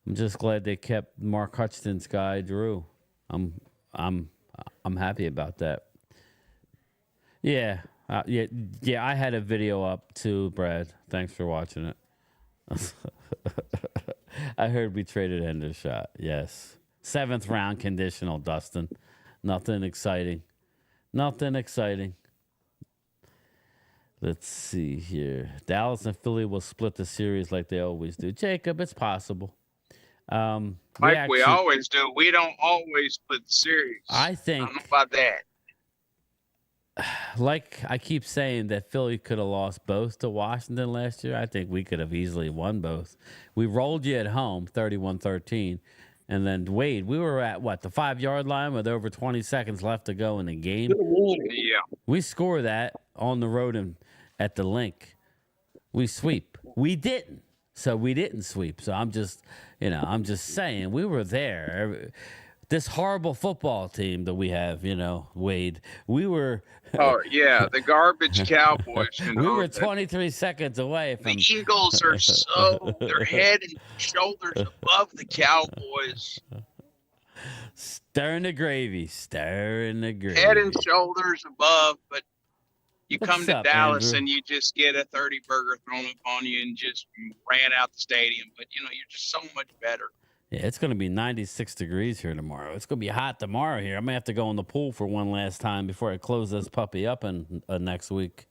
I'm just glad they kept Mark Hutchinson's guy Drew. I'm happy about that. Yeah. Yeah, I had a video up too, Brad. Thanks for watching it. I heard we traded Hendershot. Yes. 7th round conditional, Dustin. Nothing exciting. Let's see here. Dallas and Philly will split the series like they always do. Jacob, it's possible. We always do. We don't always split the series. I don't know about that. Like I keep saying that Philly could have lost both to Washington last year. I think we could have easily won both. We rolled you at home 31-13. And then Wade, we were at the 5-yard line with over 20 seconds left to go in the game. Yeah. We score that on the road and at the link. We sweep. We didn't. So we didn't sweep. So I'm just saying we were there. This horrible football team that we have, Wade, we were. Oh, yeah, the garbage Cowboys. We were 23 seconds away from. The Eagles are they're head and shoulders above the Cowboys. Stirring the gravy. Head and shoulders above, but you come to Dallas and you just get a 30 burger thrown upon you and just ran out the stadium. But, you're just so much better. Yeah, it's going to be 96 degrees here tomorrow. It's going to be hot tomorrow here. I'm going to have to go in the pool for one last time before I close this puppy up in next week.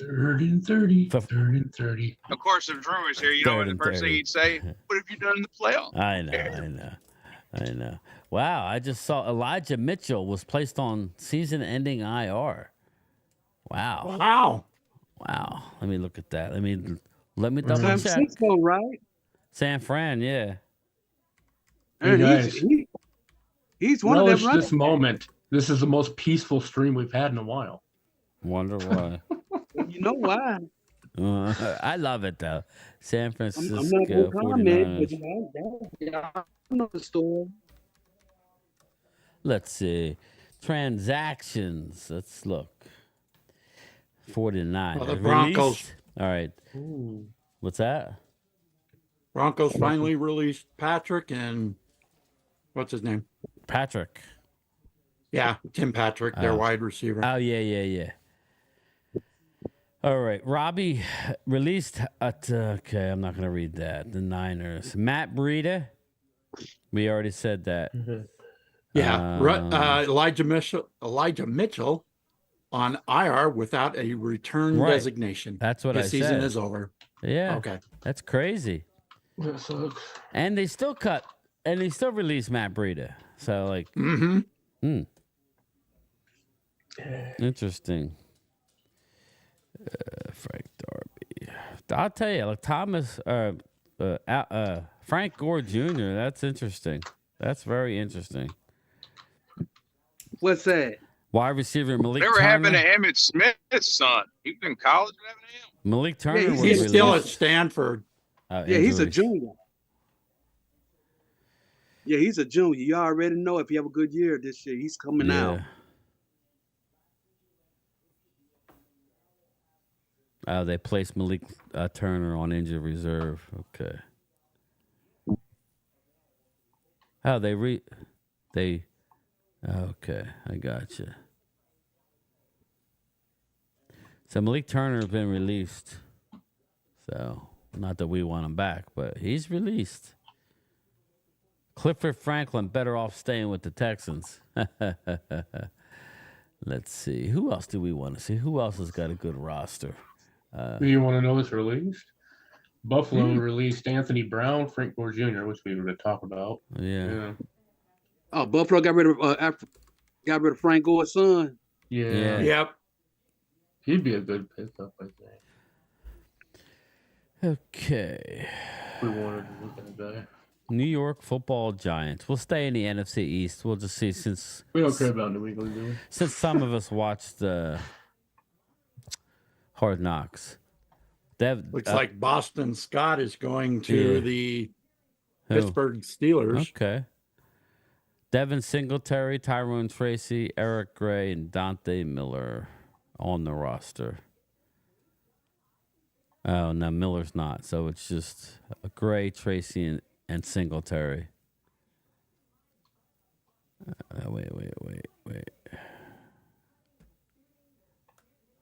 3rd and 30. 3rd and 30. Of course, if Drew was here, you know what the first thing he'd say? What have you done in the playoffs? I know. Wow, I just saw Elijah Mitchell was placed on season-ending IR. Wow. Let me look at that. Let me double check. San Francisco, right? San Fran, yeah. Hey guys, he's one of them. Relish this moment. This is the most peaceful stream we've had in a while. Wonder why. You know why? I love it though. San Francisco. I'm not going to comment, but I know the story. Let's see. Transactions. Let's look. 49. The Broncos. Released? All right. Ooh. What's that? Broncos finally released Patrick and what's his name? Patrick. Yeah, Tim Patrick, their wide receiver. Oh, yeah. All right. Robbie released at, okay, I'm not going to read that. The Niners. Matt Breida. We already said that. Yeah. Elijah Mitchell on IR without a return designation. That's what His I season said. is over. Yeah. Okay. That's crazy. That sucks. And they still released Matt Breida. So, like, interesting. Frank Darby. I'll tell you, like Frank Gore Jr., that's interesting. That's very interesting. What's that? Wide receiver Malik Whatever Turner. happened to Emmitt Smith's son? He's in college. What happened to him? Malik Turner was He's still at released. Stanford. He's a junior. Yeah, he's a junior. You already know if you have a good year this year, he's coming out. They placed Malik Turner on injured reserve. Okay. Okay, I got you. So Malik Turner has been released. So not that we want him back, but he's released. Clifford Franklin better off staying with the Texans. Let's see. Who else do we want to see? Who else has got a good roster? Do you want to know what's released? Buffalo released Anthony Brown, Frank Gore Jr., which we were going to talk about. Yeah. Oh, Buffalo got rid of Frank Gore's son. Yeah. Yep. He'd be a good pickup, I think. Okay. We wanted to look at that. New York Football Giants. We'll stay in the NFC East. We'll just see since we don't care about New England, do we? Since some of us watched Hard Knocks. Looks like Boston Scott is going to the Pittsburgh Steelers. Okay. Devin Singletary, Tyrone Tracy, Eric Gray, and Dante Miller on the roster. Oh, no, Miller's not. So it's just Gray, Tracy, and Singletary. Wait.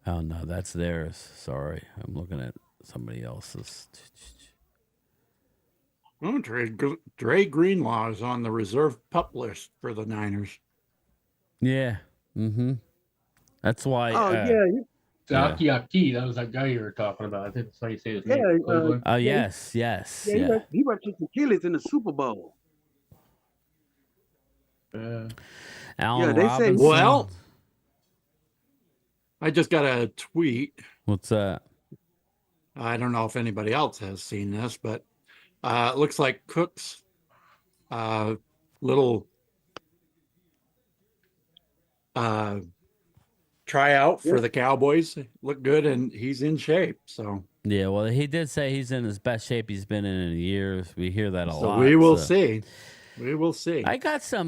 Oh, no, that's theirs. Sorry. I'm looking at somebody else's. Oh, Dre Greenlaw is on the reserve pup list for the Niners. Yeah. Mm-hmm. That's why. Aki, that was that guy you were talking about. I think that's how you say his name. Yes. He represented Achilles in the Super Bowl. Alan they Robinson. say. Well, I just got a tweet. What's that? I don't know if anybody else has seen this, but it looks like Cook's little tryout for the Cowboys looked good, and he's in shape. So yeah, well, he did say he's in his best shape he's been in years. We hear that a lot. We will see. We will see. I got I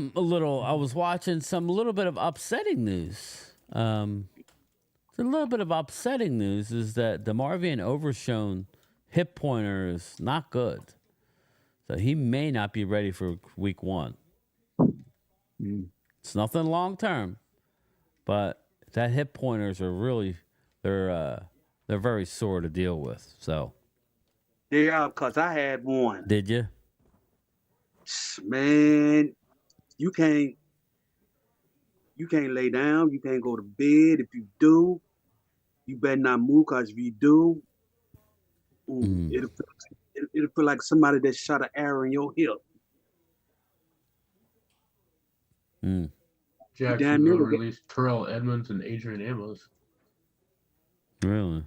was watching some little bit of upsetting news. A little bit of upsetting news is that DeMarvion Overshown hip pointer is not good. So he may not be ready for week 1. It's nothing long term, but that hip pointers are really they're very sore to deal with. So yeah, because I had one. Did you? Man, you can't lay down. You can't go to bed. If you do, you better not move, because if you do, it'll feel like somebody that shot an arrow in your hip. Jacksonville released Terrell Edmonds and Adrian Amos. Really?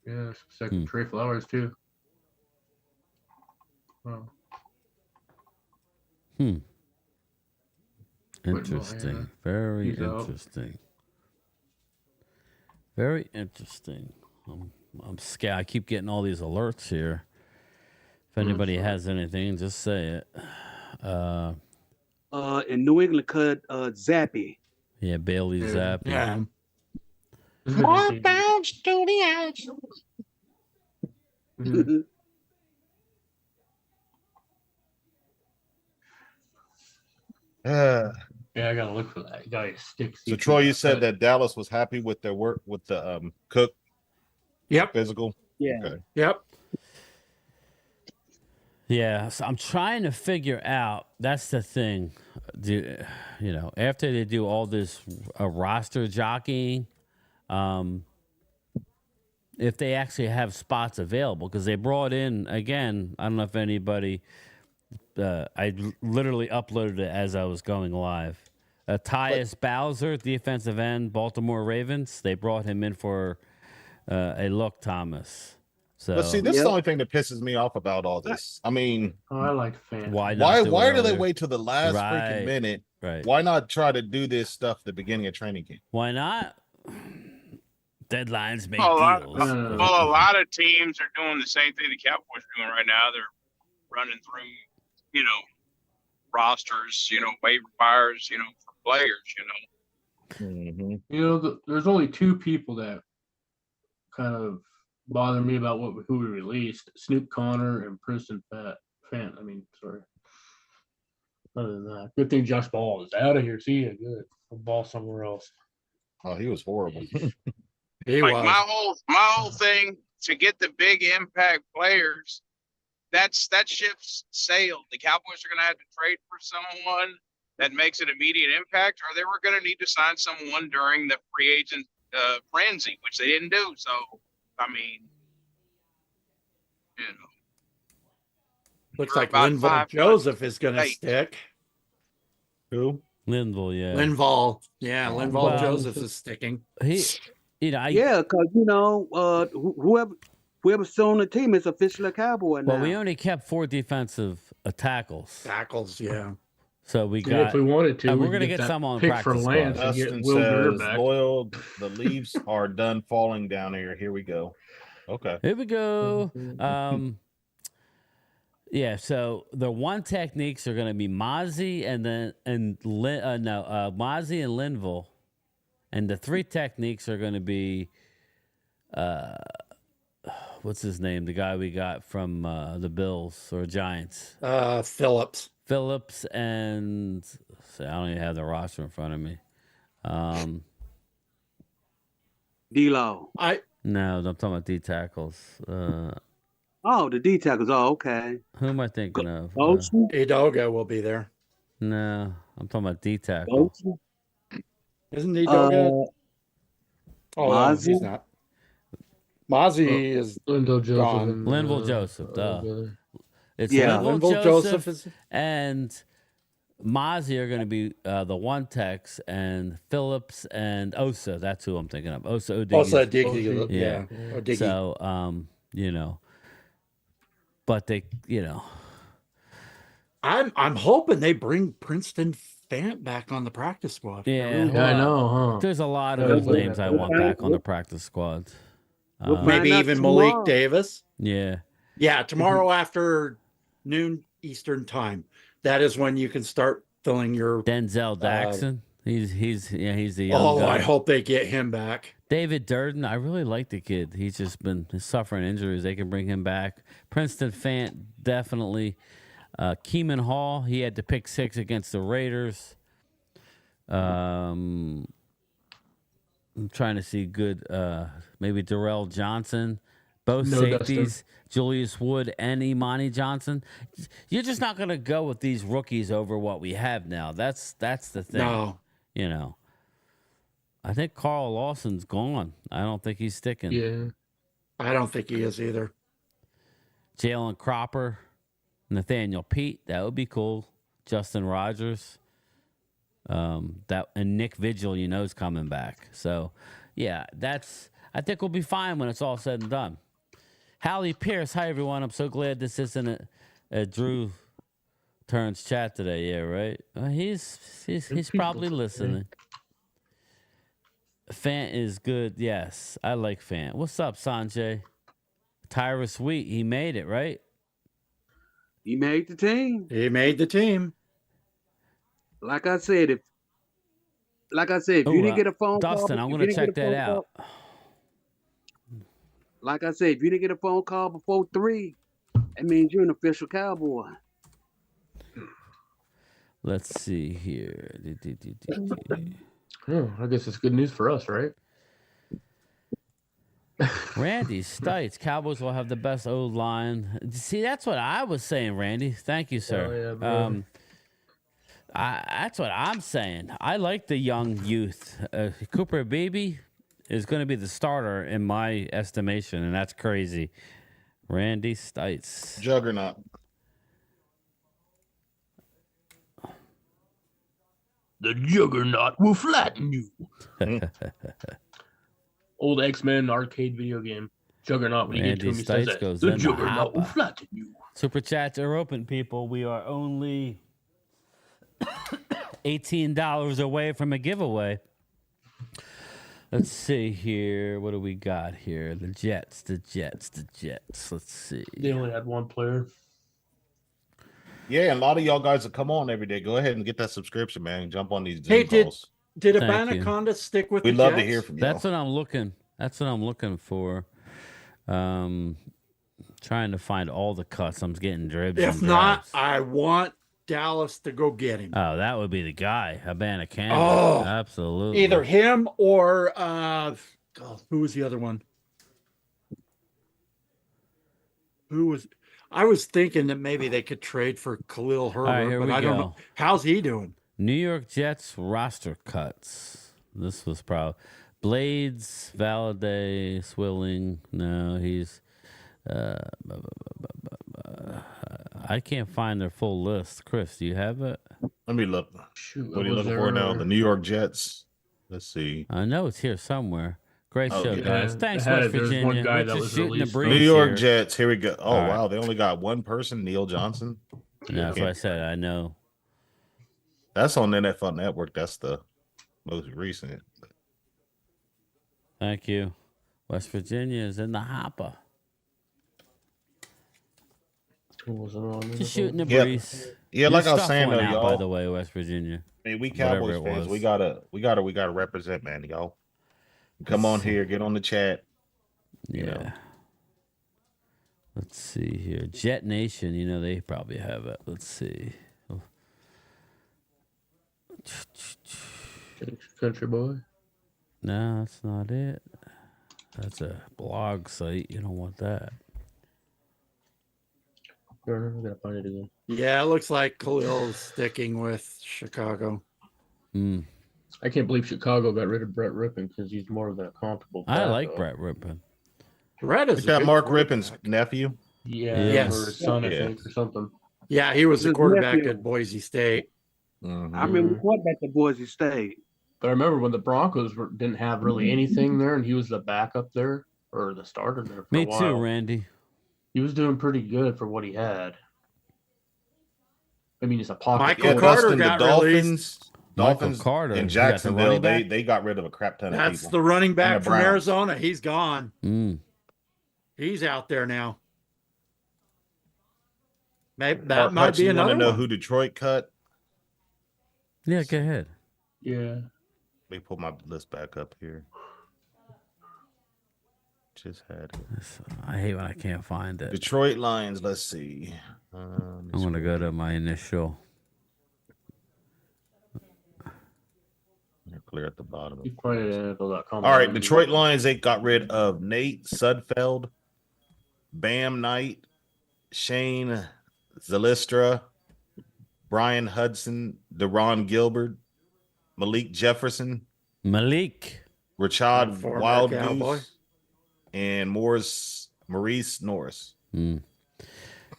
Yeah, second Trey Flowers too. Wow. Interesting. Very interesting. Very interesting. I'm scared. I keep getting all these alerts here. If anybody has anything, just say it. In New England cut Zappy. Yeah, Bailey Zappy. Yeah. Mark down Studios. Yeah, I gotta look for that guy. So Troy, you said that Dallas was happy with their work with the Cook. Yep. Physical. Yeah. Okay. Yep. Yeah, so I'm trying to figure out. That's the thing, after they do all this roster jockeying, if they actually have spots available, because they brought in again. I don't know if anybody. I literally uploaded it as I was going live. Tyus Bowser, defensive end, Baltimore Ravens. They brought him in for a look, Thomas. So, But see, this is the only thing that pisses me off about all this. I mean, I like Fant. why do they wait till the last freaking minute? Right. Why not try to do this stuff at the beginning of training camp? Why not? Deadlines make deals. Well, a lot of teams are doing the same thing the Cowboys are doing right now. They're running through, rosters, waiver wires, for players, Mm-hmm. There's only two people that kind of bother me about who we released: Snoop Connor and Princeton Fant. Sorry. Other than that, good thing Josh Ball is out of here. See ya, good. I'll ball somewhere else. Oh, he was horrible. He was. My whole thing to get the big impact players. That ship's sailed. The Cowboys are going to have to trade for someone that makes an immediate impact, or they were going to need to sign someone during the free agent frenzy, which they didn't do. So, Looks like Linval Joseph is going to stick. Who? Linval, yeah. Linval. Yeah, Linval Joseph is sticking. Because whoever's still on the team is officially a Cowboy now. Well, we only kept 4 defensive tackles. Tackles, yeah. So we got. If we wanted to, we're going to get some on pick practice for Lance squad. and get Justin Will Greer says, back. Loyal, the leaves are done falling down here we go. Okay. Here we go. Yeah, so the one techniques are going to be Mozzie Mozzie and Linval, and the 3 techniques are going to be, what's his name? The guy we got from the Bills or Giants. Phillips. Phillips and I don't even have the roster in front of me. D-Lo. No, I'm talking about D tackles. The D tackles. Oh, okay. Who am I thinking of? Edoga will be there. No, I'm talking about D tackle. Isn't Edoga? No, he's not. Mozzie is Linval Joseph. gone. Linval Joseph. It's Linval Joseph and Mozzie are going to be the one techs, and Phillips and Osa. That's who I'm thinking of. Osa Odighi. Yeah. Odighi. So, but they, I'm hoping they bring Princeton Fant back on the practice squad. Yeah, I know, huh? There's a lot of those names I want back on the practice squad. Maybe even Malik Davis. Yeah. Yeah, tomorrow after noon Eastern time. That is when you can start filling your Denzel Jackson. He's the young guy. I hope they get him back. David Durden, I really like the kid. He's just been suffering injuries. They can bring him back. Princeton Fant, definitely. Keeman Hall, he had to pick 6 against the Raiders. I'm trying to see good. Maybe Darrell Johnson. Both safeties, Julius Wood and Imani Johnson. You're just not going to go with these rookies over what we have now. That's the thing. No. I think Carl Lawson's gone. I don't think he's sticking. Yeah. I don't think he is either. Jalen Cropper, Nathaniel Pete, that would be cool. Justin Rogers. And Nick Vigil, is coming back. So, yeah, I think we'll be fine when it's all said and done. Hallie Pierce, hi everyone. I'm so glad this isn't a Drew Turns chat today. Yeah, right. He's probably listening. Fant is good. Yes, I like Fant. What's up, Sanjay? Tyrus Wheat, he made it, right? He made the team. Like I said, if you didn't get a phone call, Dustin, I'm going to check that out. Like I said, if you didn't get a phone call before 3, that means you're an official Cowboy. Let's see here. I guess it's good news for us, right? Randy Stites, Cowboys will have the best O-line. See, that's what I was saying, Randy. Thank you, sir. Yeah, bro. That's what I'm saying. I like the young youth. Cooper Beebe is going to be the starter in my estimation, and that's crazy. Randy Stites. Juggernaut. The Juggernaut will flatten you. Old X-Men arcade video game. Juggernaut, when you get to him, he says that. The Juggernaut will flatten you. Super chats are open, people. We are only $18 away from a giveaway. Let's see here. What do we got here? The Jets. Let's see. They only had one player. Yeah, and a lot of y'all guys that come on every day. Go ahead and get that subscription, man. Jump on these Zoom calls. Did Anaconda stick with We'd the love Jets? to hear from you. That's what I'm looking. That's what I'm looking for. Trying to find all the cuts. I'm getting dribs. If not, I want Dallas to go get him. Oh, that would be the guy, Abanikanda. Oh, absolutely. Either him or who was the other one? I was thinking that maybe they could trade for Khalil Herbert, but I don't know. How's he doing? New York Jets roster cuts. This was probably Blades, Valaday, Swilling. No, he's. I can't find their full list. Chris, do you have it? Let me look. Shoot, what are you looking for now? The New York Jets. Let's see. I know it's here somewhere. Great show, yeah. guys. Thanks, West Virginia. One guy that was shooting the released. breeze New York here. Jets. Here we go. Oh, All right. wow. They only got one person, Neil Johnson. Yeah, that's what I said. I know. That's on NFL Network. That's the most recent. Thank you. West Virginia is in the hopper. Just shooting the breeze. Yeah, like I was saying, though, out, y'all. by the way, West Virginia. Hey, we Cowboys fans, we gotta represent, man, y'all. Come on here, get on the chat. Yeah. You know. Let's see here. Jet Nation, you know, they probably have it. Let's see. Country boy. No, that's not it. That's a blog site. You don't want that. I gotta find it again. Yeah, it looks like Khalil's sticking with Chicago. I can't believe Chicago got rid of Brett Rippon because he's more of a comfortable. I like Brett Rippon. Brett is that Mark Rippon's nephew? Yeah, yes. or his son, I think, or something. Yeah, he was the quarterback at Boise State. I remember quarterback at Boise State. But I remember when the Broncos didn't have really anything there, and he was the backup there or the starter there. For Me a while. too, Randy. He was doing pretty good for what he had. I mean, he's a pocket. Michael Carter got released. Dolphins Carter in Jacksonville, they got rid of a crap ton of people. That's the running back from Arizona. He's gone. He's out there now. Maybe that might be another one. You want to know who Detroit cut? Yeah, go ahead. Yeah. Let me pull my list back up here. Just had it. I hate when I can't find it. Detroit Lions, let's see. I'm going to go to my initial. Clear at the bottom. All right, Detroit Lions, they got rid of Nate Sudfeld, Bam Knight, Shane Zalistra, Brian Hudson, Deron Gilbert, Malik Jefferson, Rashad Wild Goose, and Maurice Norris. You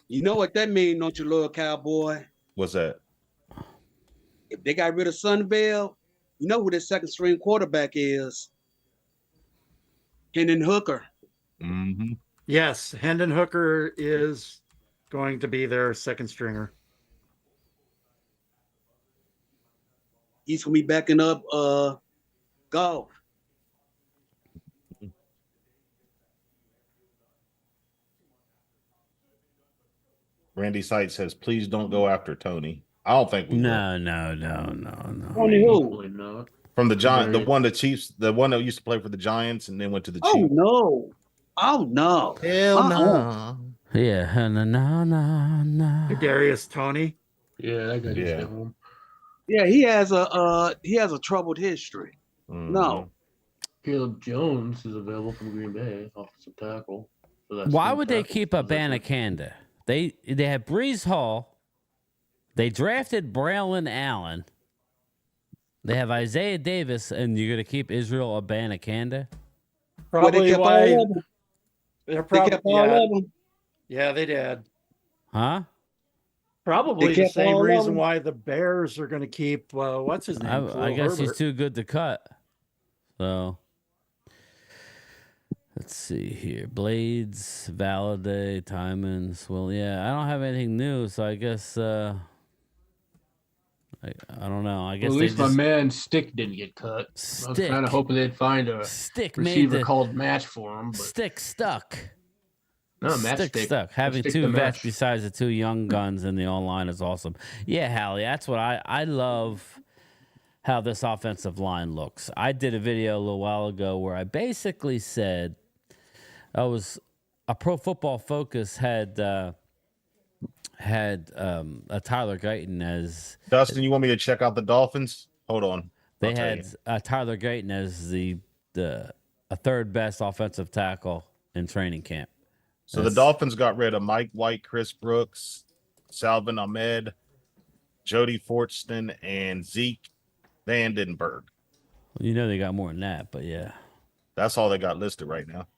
know what that means, don't you, little cowboy? What's that? If they got rid of Sunbelt, you know who their second string quarterback is? Hendon Hooker. Mm-hmm. Yes, Hendon Hooker is going to be their second stringer. He's going to be backing up Golf. Randy Sight says, please don't go after Tony. I don't think we will. No. Tony who? From the Giants, the one, the Chiefs, the one that used to play for the Giants and then went to the Chiefs. Oh, no. Hell no. Yeah, no. Darius Tony. Yeah, that guy gets home. Yeah, he has a troubled history. No. Caleb Jones is available from Green Bay, offensive tackle. Why would they keep Abanikanda? They have Brees Hall. They drafted Braylon Allen. They have Isaiah Davis, and you're going to keep Israel Abanikanda? Probably why. They're probably, yeah, they did. Huh? Probably the same reason why the Bears are going to keep, what's his name? I guess he's too good to cut. So, let's see here. Blades, Valade, Timons. Well, yeah, I don't have anything new, so I guess, I don't know. I guess at least my man Stick didn't get cut. Stick. I was kind of hoping they'd find a receiver called Match for him. But... Stick stuck. No, Stick stuck. Having two vets besides the two young guns in the online is awesome. Yeah, Hallie, that's what I love how this offensive line looks. I did a video a little while ago where I basically said I was a Pro Football Focus had a Tyler Guyton as Dustin. You want me to check out the Dolphins? Hold on. They had Tyler Guyton as a third best offensive tackle in training camp. So the Dolphins got rid of Mike White, Chris Brooks, Salvin Ahmed, Jody Fortson, and Zeke Vandenberg. You know they got more than that, but yeah. That's all they got listed right now.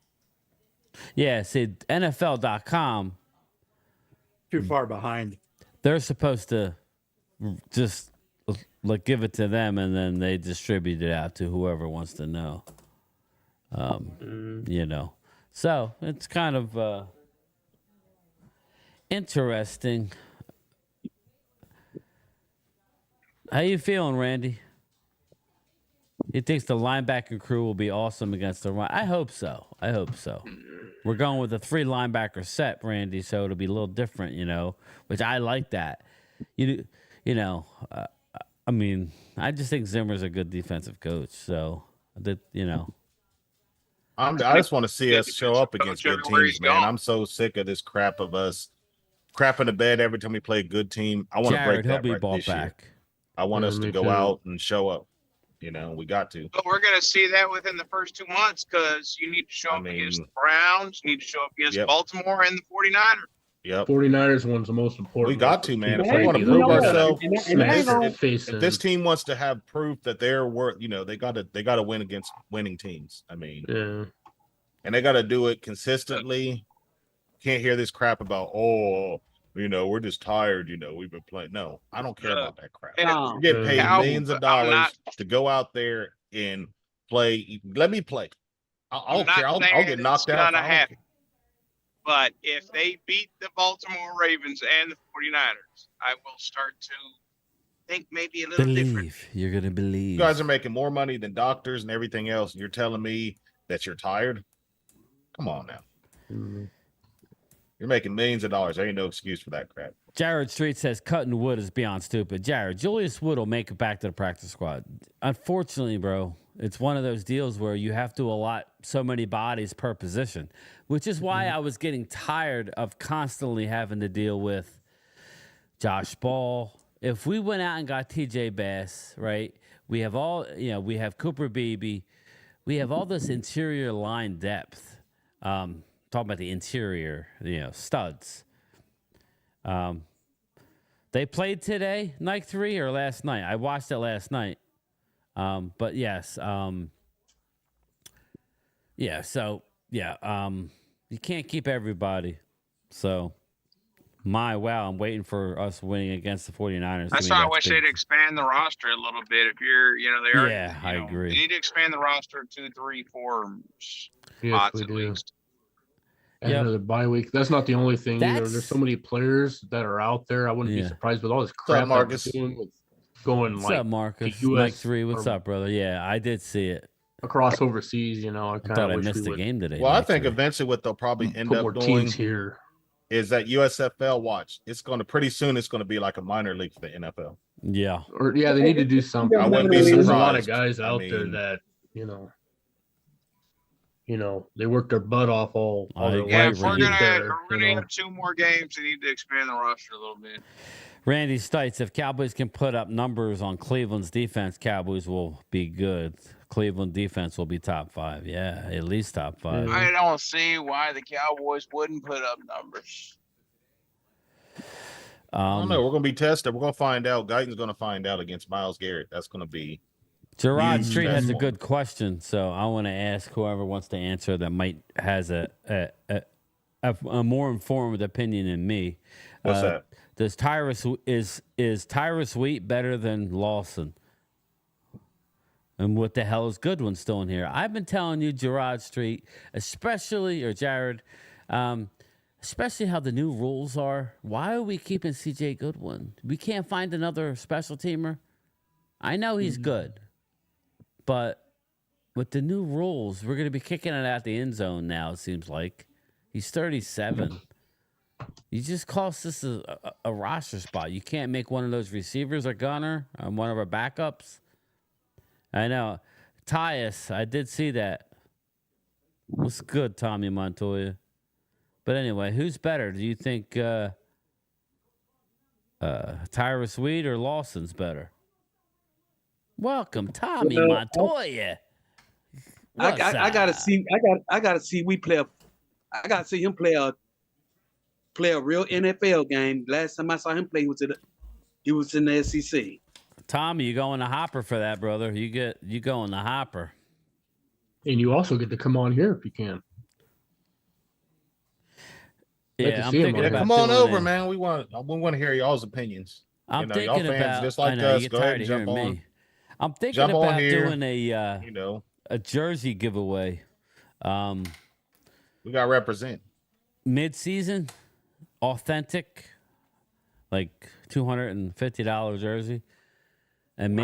Yeah, see, NFL.com. Too far behind. They're supposed to just give it to them, and then they distribute it out to whoever wants to know. You know. So it's kind of interesting. How you feeling, Randy? He thinks the linebacking crew will be awesome against the run. I hope so. We're going with a 3 linebacker set, Randy, so it'll be a little different, you know, which I like that. You know, I mean, I just think Zimmer's a good defensive coach, so that, you know. I just want to see us show up against good teams, man. I'm so sick of this crap of us crapping the bed every time we play a good team. I want to break that right this year. I want us to go out and show up. You know, we got to. But we're going to see that within the first 2 months because you need to show up against the Browns, you need to show up against Baltimore and the 49ers. Yep. 49ers one's the most important. We got to, man. If we want to prove ourselves, if this team wants to have proof that they're worth, you know, they got to win against winning teams. I mean, yeah. And they got to do it consistently. Can't hear this crap about, you know, we're just tired. You know, we've been playing. No, I don't care about that crap. You're getting paid millions of dollars to go out there and play. Let me play. I'll care. I'll get knocked out. But if they beat the Baltimore Ravens and the 49ers, I will start to think maybe a little different. You're going to believe. You guys are making more money than doctors and everything else. And you're telling me that you're tired? Come on now. Mm-hmm. You're making millions of dollars. There ain't no excuse for that crap. Jared Street says cutting wood is beyond stupid. Jared, Julius Wood will make it back to the practice squad. Unfortunately, bro, it's one of those deals where you have to allot so many bodies per position, which is why I was getting tired of constantly having to deal with Josh Ball. If we went out and got TJ Bass, right, we have we have Cooper Beebe. We have all this interior line depth. Talking about the interior, studs. They played today, night 3 or last night? I watched it last night. But yes, you can't keep everybody. So, I'm waiting for us winning against the 49ers. That's why I wish they'd expand the roster a little bit. If you're, they are. Yeah, I agree. They need to expand the roster 2, 3, 4 spots at least. And another bye week. That's not the only thing either. There's so many players that are out there. I wouldn't be surprised with all this crap Marcus doing with going What's up, Marcus? Night 3. What's up, brother? Yeah, I did see it. Across overseas, I thought I missed the game today. Well, I think eventually what they'll probably end up doing here is that USFL watch. It's going to pretty soon. It's going to be like a minor league for the NFL. Yeah, they need to do something. I wouldn't be surprised. There's a lot of guys out there that they worked their butt off all their life. If we're gonna have 2 more games, they need to expand the roster a little bit. Randy Stites, if Cowboys can put up numbers on Cleveland's defense, Cowboys will be good. Cleveland defense will be top 5. Yeah, at least top 5. I don't see why the Cowboys wouldn't put up numbers. I don't know. We're going to be tested. We're going to find out. Guyton's going to find out against Myles Garrett. That's going to be Gerard Street has a good question, so I want to ask whoever wants to answer that might has a more informed opinion than me. What's that? Does is Tyrus Wheat better than Lawson? And what the hell is Goodwin still in here? I've been telling you, Gerard Street, Jared, especially how the new rules are. Why are we keeping CJ Goodwin? We can't find another special teamer. I know he's good, but with the new rules, we're going to be kicking it out the end zone now, it seems like. He's 37. You just cost us a roster spot. You can't make one of those receivers a gunner on one of our backups. I know. Tyus, I did see that. What's good, Tommy Montoya? But anyway, who's better? Do you think Tyrus Wheat or Lawson's better? Welcome, Tommy Montoya. I gotta see. I gotta see. I gotta see him play a real NFL game. Last time I saw him play, he was in the SEC. Tommy, you go in the hopper for that, brother. You go in the hopper. And you also get to come on here if you can. Yeah, I'm thinking about come on over, man. We want to hear y'all's opinions. I'm thinking y'all fans about just like us. Go ahead and jump on. Me. I'm thinking about doing a jersey giveaway. We got to represent mid-season, authentic, like $250 jersey, and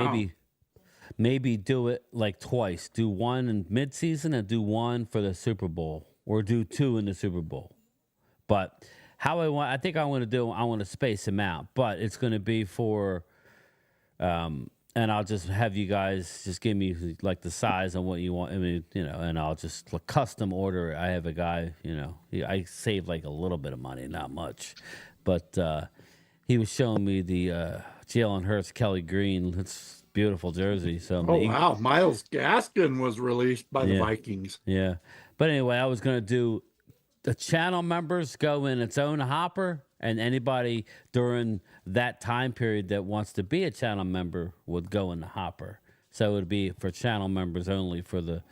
maybe do it like twice. Do one in mid-season and do one for the Super Bowl, or do 2 in the Super Bowl. But I want to space them out, but it's going to be for, and I'll just have you guys just give me like the size on what you want. I mean, and I'll just custom order it. I have a guy, I saved like a little bit of money, not much, but he was showing me the Jalen Hurts, Kelly Green. It's beautiful jersey. So wow, Myles Gaskin was released by the Vikings. Yeah, but anyway, I was going to do. The channel members go in its own hopper, and anybody during that time period that wants to be a channel member would go in the hopper. So it would be for channel members only for the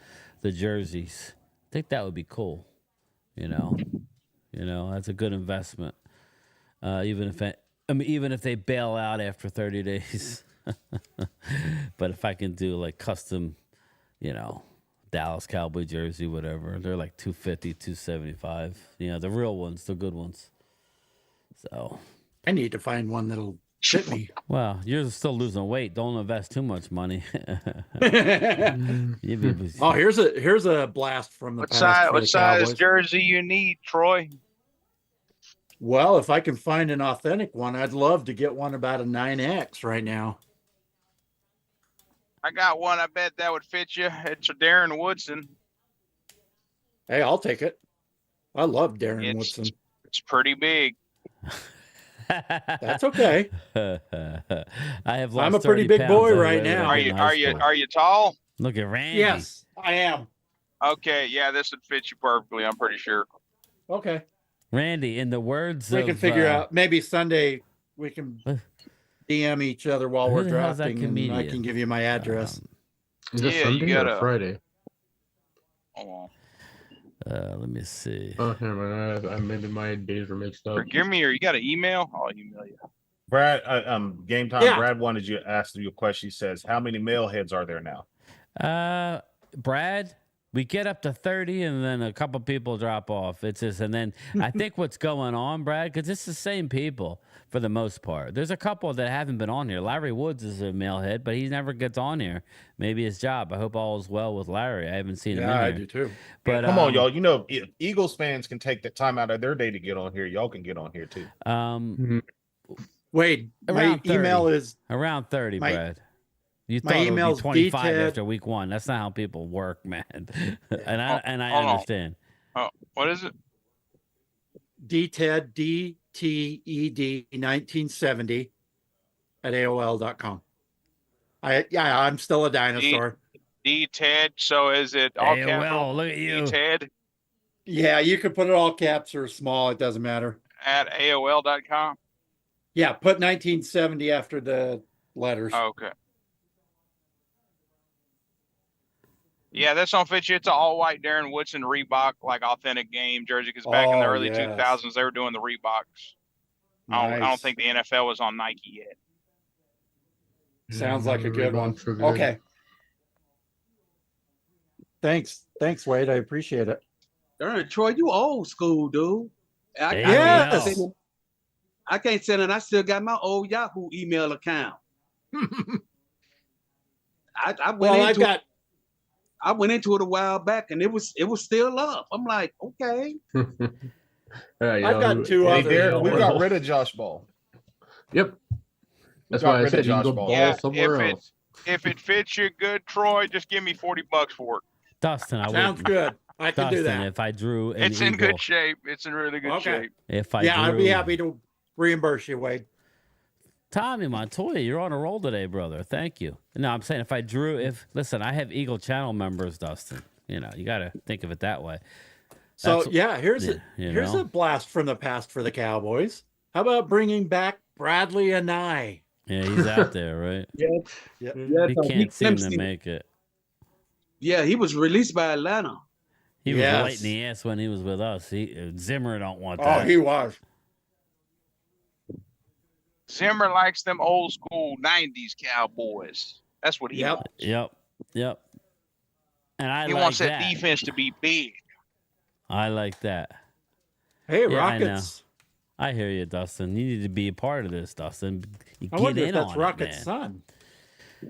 jerseys. I think that would be cool. That's a good investment. Even if they bail out after 30 days. But if I can do like custom, Dallas Cowboy jersey, whatever. They're like $250, $275. The real ones, the good ones. So I need to find one that'll fit me. Well, you're still losing weight. Don't invest too much money. Oh, here's a blast from the past. What size jersey you need, Troy? Well, if I can find an authentic one, I'd love to get one about a 9X right now. I got one. I bet that would fit you. It's a Darren Woodson. Hey, I'll take it. I love Darren Woodson. It's pretty big. That's okay. I'm a pretty big boy right now. Are you tall? Look at Randy. Yes, I am. Okay, yeah, this would fit you perfectly. I'm pretty sure. Okay, Randy. In the words we can figure out. Maybe Sunday we can DM each other while we're drafting, and I can give you my address. Is it Sunday or Friday? Oh. Let me see. Oh, never mind. Maybe my days were mixed up. Forgive me, or you got an email? I'll email you. Brad, game time. Yeah. Brad wanted you to ask you a question. He says, "How many male heads are there now?" Brad, we get up to 30, and then a couple people drop off. It's just, and then I think what's going on, Brad, because it's the same people for the most part. There's a couple that haven't been on here. Larry Woods is a male head, but he never gets on here. Maybe his job. I hope all is well with Larry. I haven't seen him in here. I do too. But come on, y'all. Eagles fans can take the time out of their day to get on here. Y'all can get on here too. Wait, my email is around 30, Brad. You thought it would be 25 after week 1. That's not how people work, man. and I understand. Oh, what is it? DTED, DTED 1970 at AOL.com. I'm still a dinosaur. D Ted. So is it all capital? Well, look at you. D Ted Yeah, you can put it all caps or small. It doesn't matter. at AOL.com. Yeah, put 1970 after the letters. Okay. Yeah, this don't fit you. It's an all-white Darren Woodson Reebok, like authentic game jersey. Because back in the early 2000s, they were doing the Reeboks. I don't think the NFL was on Nike yet. Sounds like a good one. Okay. Thanks, Wade. I appreciate it. Darn, Troy, you old school, dude. I can't send it. I still got my old Yahoo email account. I went into it a while back, and it was still up. I'm like, okay. I've got two others. We got rid of Josh Ball. Yep. That's why I said you can go ball somewhere else. If it fits you good, Troy, just give me $40 for it. Dustin, sounds good. I can do that. If I drew an it's in good shape. It's in really good shape. I'd be happy to reimburse you, Wade. Tommy Montoya, you're on a roll today, brother. Thank you. No, I'm saying listen, I have Eagle Channel members, Dustin. You got to think of it that way. Here's a blast from the past for the Cowboys. How about bringing back Bradley Anai? Yeah, he's out there, right? Yeah. He can't seem to make it. Yeah, he was released by Atlanta. He was late in the ass when he was with us. Zimmer don't want that. Oh, he was. Zimmer likes them old school 90s Cowboys. That's what he wants. Yep. And he wants that defense to be big. I like that. Hey, Rockets. I hear you, Dustin. You need to be a part of this, Dustin. I wonder if that's Rocket's son.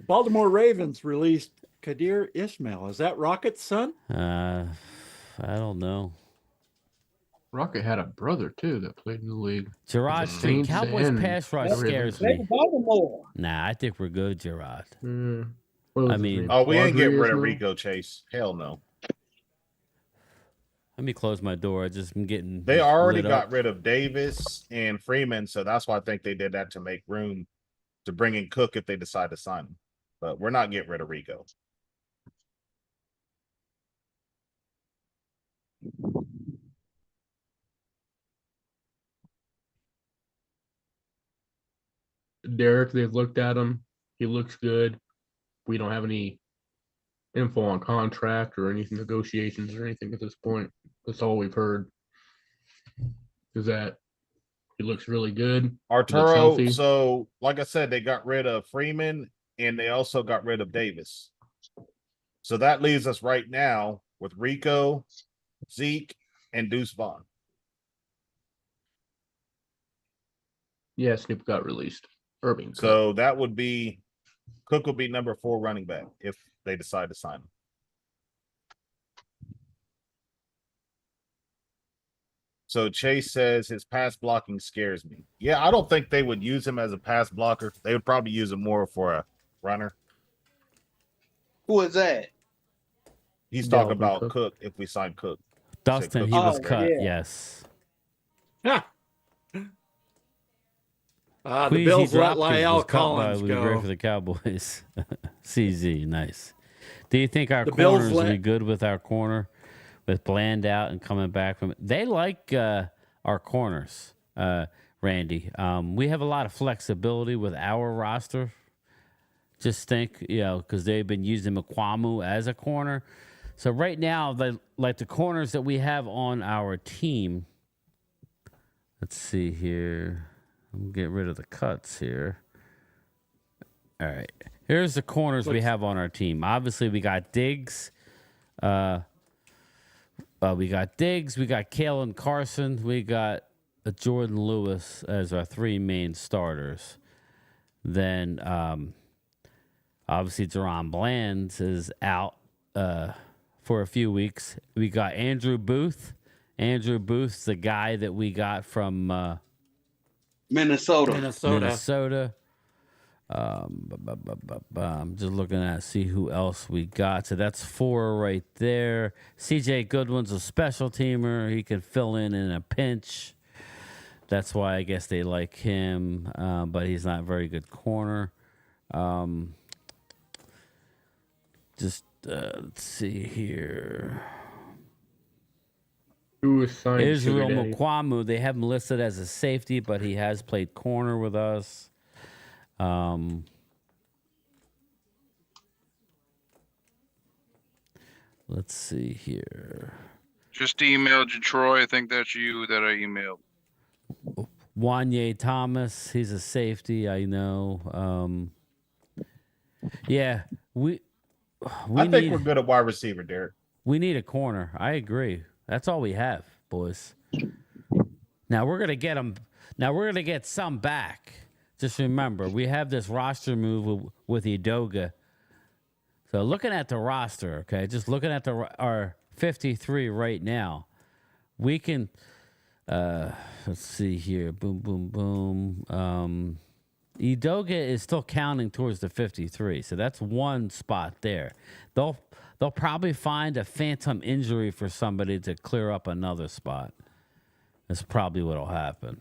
Baltimore Ravens released Kadir Ismail. Is that Rocket's son? I don't know. Rocket had a brother too that played in the league. Gerard Street. Cowboys pass rush scares me. Nah, I think we're good, Gerard. we ain't getting rid of Rico Chase. Hell no. Let me close my door. I just am getting. They already got rid of Davis and Freeman, so that's why I think they did that to make room to bring in Cook if they decide to sign him. But we're not getting rid of Rico. Derek, they've looked at him. He looks good. We don't have any info on contract or anything, negotiations or anything at this point. That's all we've heard. Is that he looks really good. Arturo, so like I said, they got rid of Freeman and they also got rid of Davis. So that leaves us right now with Rico, Zeke, and Deuce Vaughn. Yeah, Snoop got released. Irving. So that would be Cook would be number 4 running back if they decide to sign him. So Chase says his pass blocking scares me. Yeah, I don't think they would use him as a pass blocker. They would probably use him more for a runner. Who is that? He's talking about Cook if we sign Cook. Dustin, he was cut, yes. Yeah. The Bills let Lyle Collins go. Great for the Cowboys. CZ, nice. Do you think our corners will be good with our corner, with Bland out and coming back from it? They like our corners, Randy. We have a lot of flexibility with our roster. Just think, because they've been using Mkwamu as a corner. So right now, the corners that we have on our team. Let's see here. I'm get rid of the cuts here. All right. Here's the corners we have on our team. Obviously, we got Diggs. We got Kalen Carson. We got Jordan Lewis as our 3 main starters. Then, obviously, Jerron Bland is out for a few weeks. We got Andrew Booth. Andrew Booth's the guy that we got from Minnesota. I'm just looking at see who else we got. So that's 4 right there. CJ Goodwin's a special teamer. He can fill in a pinch. That's why I guess they like him, but he's not a very good corner. Just Let's see here. Who was signed to Israel Sugar Daddy? Mukwamu. They have him listed as a safety, but he has played corner with us. Let's see here. Just emailed you, Troy. I think that's you that I emailed. Wanye Thomas, he's a safety, I know. Yeah, I think we're good at wide receiver, Derek. We need a corner. I agree. That's all we have, boys. Now we're gonna get them. Now we're gonna get some back. Just remember, we have this roster move with Edoga. So looking at the roster, okay, just looking at our 53 right now, we can. Let's see here. Boom, boom, boom. Edoga is still counting towards the 53, so that's one spot there. They'll probably find a phantom injury for somebody to clear up another spot. That's probably what'll happen.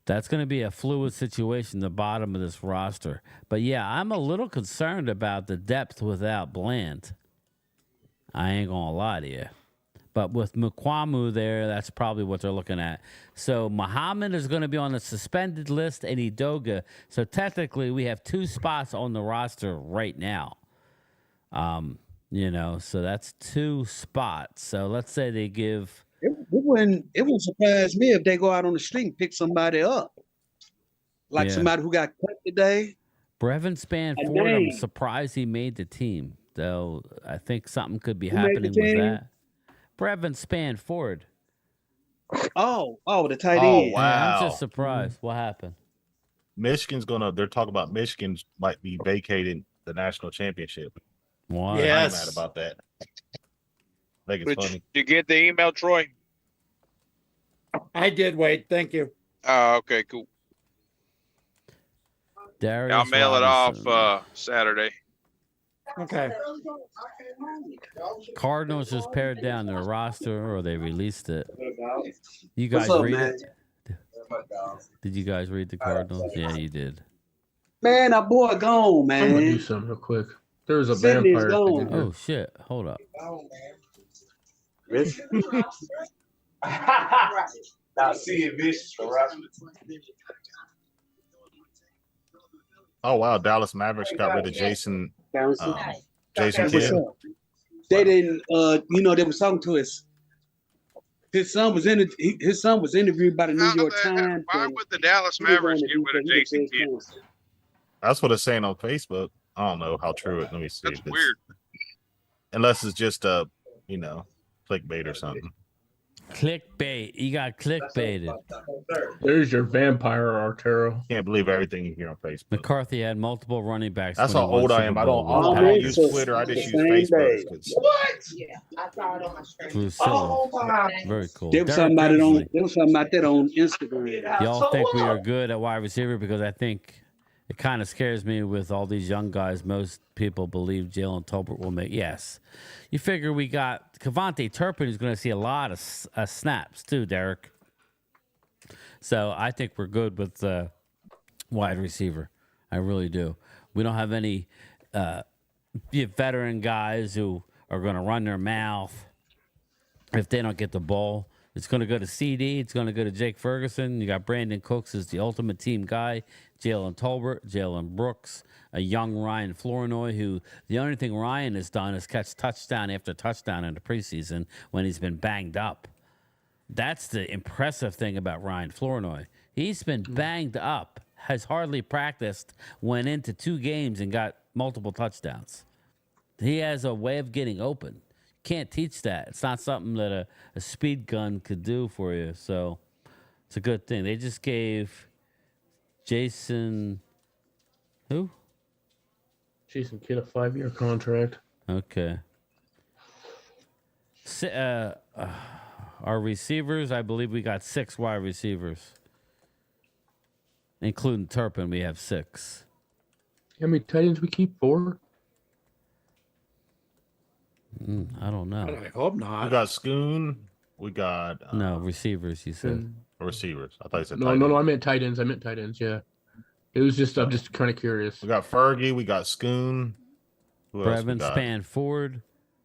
That's going to be a fluid situation, the bottom of this roster. But yeah, I'm a little concerned about the depth without Bland. I ain't going to lie to you. But with Mukwamu there, that's probably what they're looking at. So Muhammad is going to be on the suspended list and Edoga. So technically we have 2 spots on the roster right now. So that's 2 spots. So let's say they give... It wouldn't surprise me if they go out on the street and pick somebody up. Somebody who got cut today. Brevin Spanford, I'm surprised he made the team. Though I think something could be happening with that. Brevin Spanford. Oh, the tight end. Wow. Yeah, I'm just surprised. What happened? They're talking about Michigan might be vacating the national championship. Wow. Yes. I'm mad about that. I think it's funny. Did you get the email, Troy? I did, Wade. Thank you. Oh, okay, cool. Darius I'll mail Robinson. it off Saturday. Okay. Cardinals just pared down their roster, or they released it. You guys What's up, read man? it? Did you guys read the Cardinals? Yeah, you did. Man, that boy gone, man. I'm gonna do something real quick. There's a Sydney's vampire. gone. Oh shit! Hold up. Now see it vicious, right? Oh wow, Dallas Mavericks got rid of Jason Kidd. They didn't they were talking to his son was interviewed by the New York Times. Why would the Dallas Mavericks get rid of Jason Kidd? That's what it's saying on Facebook. I don't know how true it. Let me see. That's weird. Unless it's just clickbait or something. Clickbait. You got clickbaited. There's your vampire, Arturo. Can't believe everything you hear on Facebook. McCarthy had multiple running backs. That's how old I am. I don't use Twitter. I just use Facebook. What? Yeah, I saw it on my screen. Very cool. There was something about that on Instagram. Y'all think we are good at wide receiver? Because I think it kind of scares me with all these young guys. Most people believe Jalen Tolbert will make. Yes. You figure we got Kevontae Turpin, who's going to see a lot of snaps too, Derek. So I think we're good with wide receiver. I really do. We don't have any veteran guys who are going to run their mouth if they don't get the ball. It's going to go to CD. It's going to go to Jake Ferguson. You got Brandon Cooks as the ultimate team guy. Jalen Tolbert, Jalen Brooks, a young Ryan Flournoy, who the only thing Ryan has done is catch touchdown after touchdown in the preseason when he's been banged up. That's the impressive thing about Ryan Flournoy. He's been banged up, has hardly practiced, went into 2 games and got multiple touchdowns. He has a way of getting open. Can't teach that. It's not something that a speed gun could do for you. So it's a good thing. They just gave Jason, who? Jason Kidd a 5-year contract. Okay. Our receivers, I believe we got 6 wide receivers. Including Turpin, we have 6. How many tight ends we keep? 4? I don't know. I hope not. We got Schoon. We got no receivers. You said receivers. I thought you said no. I meant tight ends. Yeah. It was just, I'm just kind of curious. We got Fergie, we got Schoon. Who else we Brevin got? Spanford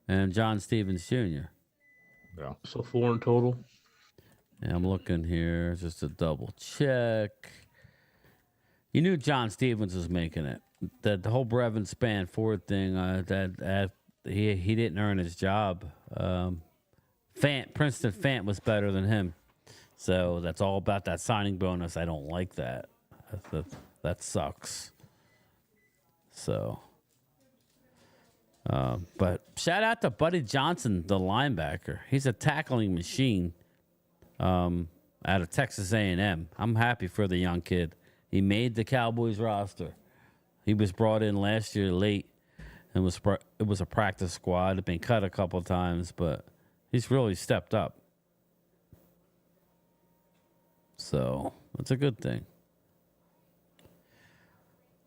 and John Stevens Jr. Yeah. So 4 in total. Yeah, I'm looking here just to double check. You knew John Stevens was making it. The whole Brevin Spanford thing, that he didn't earn his job. Princeton Fant was better than him. So that's all about that signing bonus. I don't like that. That sucks. So, but shout out to Buddy Johnson, the linebacker. He's a tackling machine. Out of Texas A&M. I'm happy for the young kid. He made the Cowboys roster. He was brought in last year late, and it was a practice squad. Had been cut a couple of times, but he's really stepped up. So that's a good thing.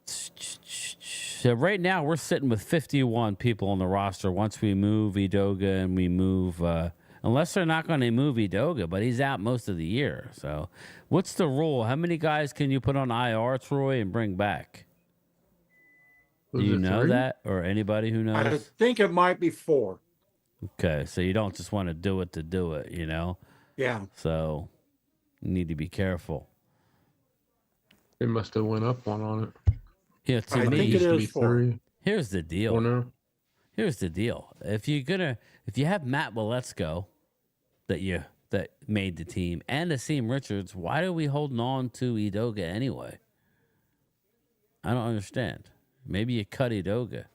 So right now we're sitting with 51 people on the roster. Once we move Edoga and we move, unless they're not going to move Edoga, but he's out most of the year. So what's the rule? How many guys can you put on IR, Troy, and bring back? Do you know 3? that, or anybody who knows? I think it might be 4. Okay, so you don't just want to do it, you know? Yeah. So you need to be careful. They must have went up one on it. Yeah, to I me, think it is 4. Here's the deal. 4 now. Here's the deal. If you have Matt Waletzko that made the team and Asim Richards, why are we holding on to Edoga anyway? I don't understand. Maybe you cut Edoga.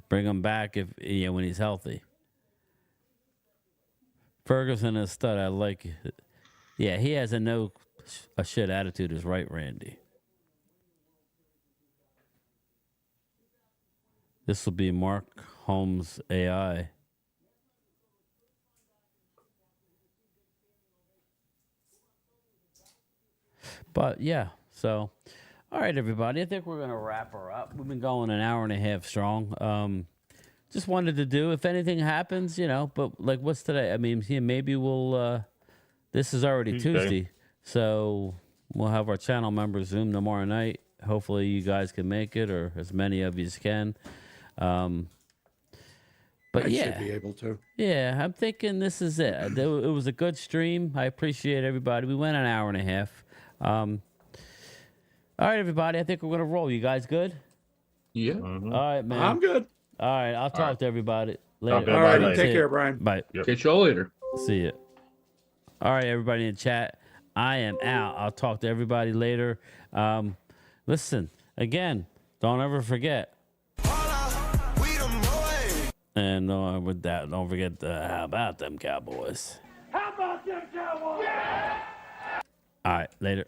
Bring him back when he's healthy. Ferguson is a stud. I like it. Yeah, he has a shit attitude is right, Randy. This will be Mark Holmes AI. But yeah, so all right, everybody. I think we're gonna wrap her up. We've been going an hour and a half strong. Just wanted to do if anything happens, but like what's today? I mean, maybe we'll this is already Tuesday, so we'll have our channel members Zoom tomorrow night. Hopefully you guys can make it, or as many of you as can. But I yeah, should be able to. Yeah, I'm thinking this is it. It was a good stream. I appreciate everybody. We went an hour and a half. All right, everybody. I think we're gonna roll. You guys good? Yeah. Mm-hmm. All right, man. I'm good. All right, I'll talk to everybody later. All right, take care, Brian. Bye. Yep. Catch y'all later. See ya. All right, everybody in chat. I am out. I'll talk to everybody later. Listen, again, don't ever forget. And with that, don't forget how about them Cowboys? How about them Cowboys? Yeah! All right, later.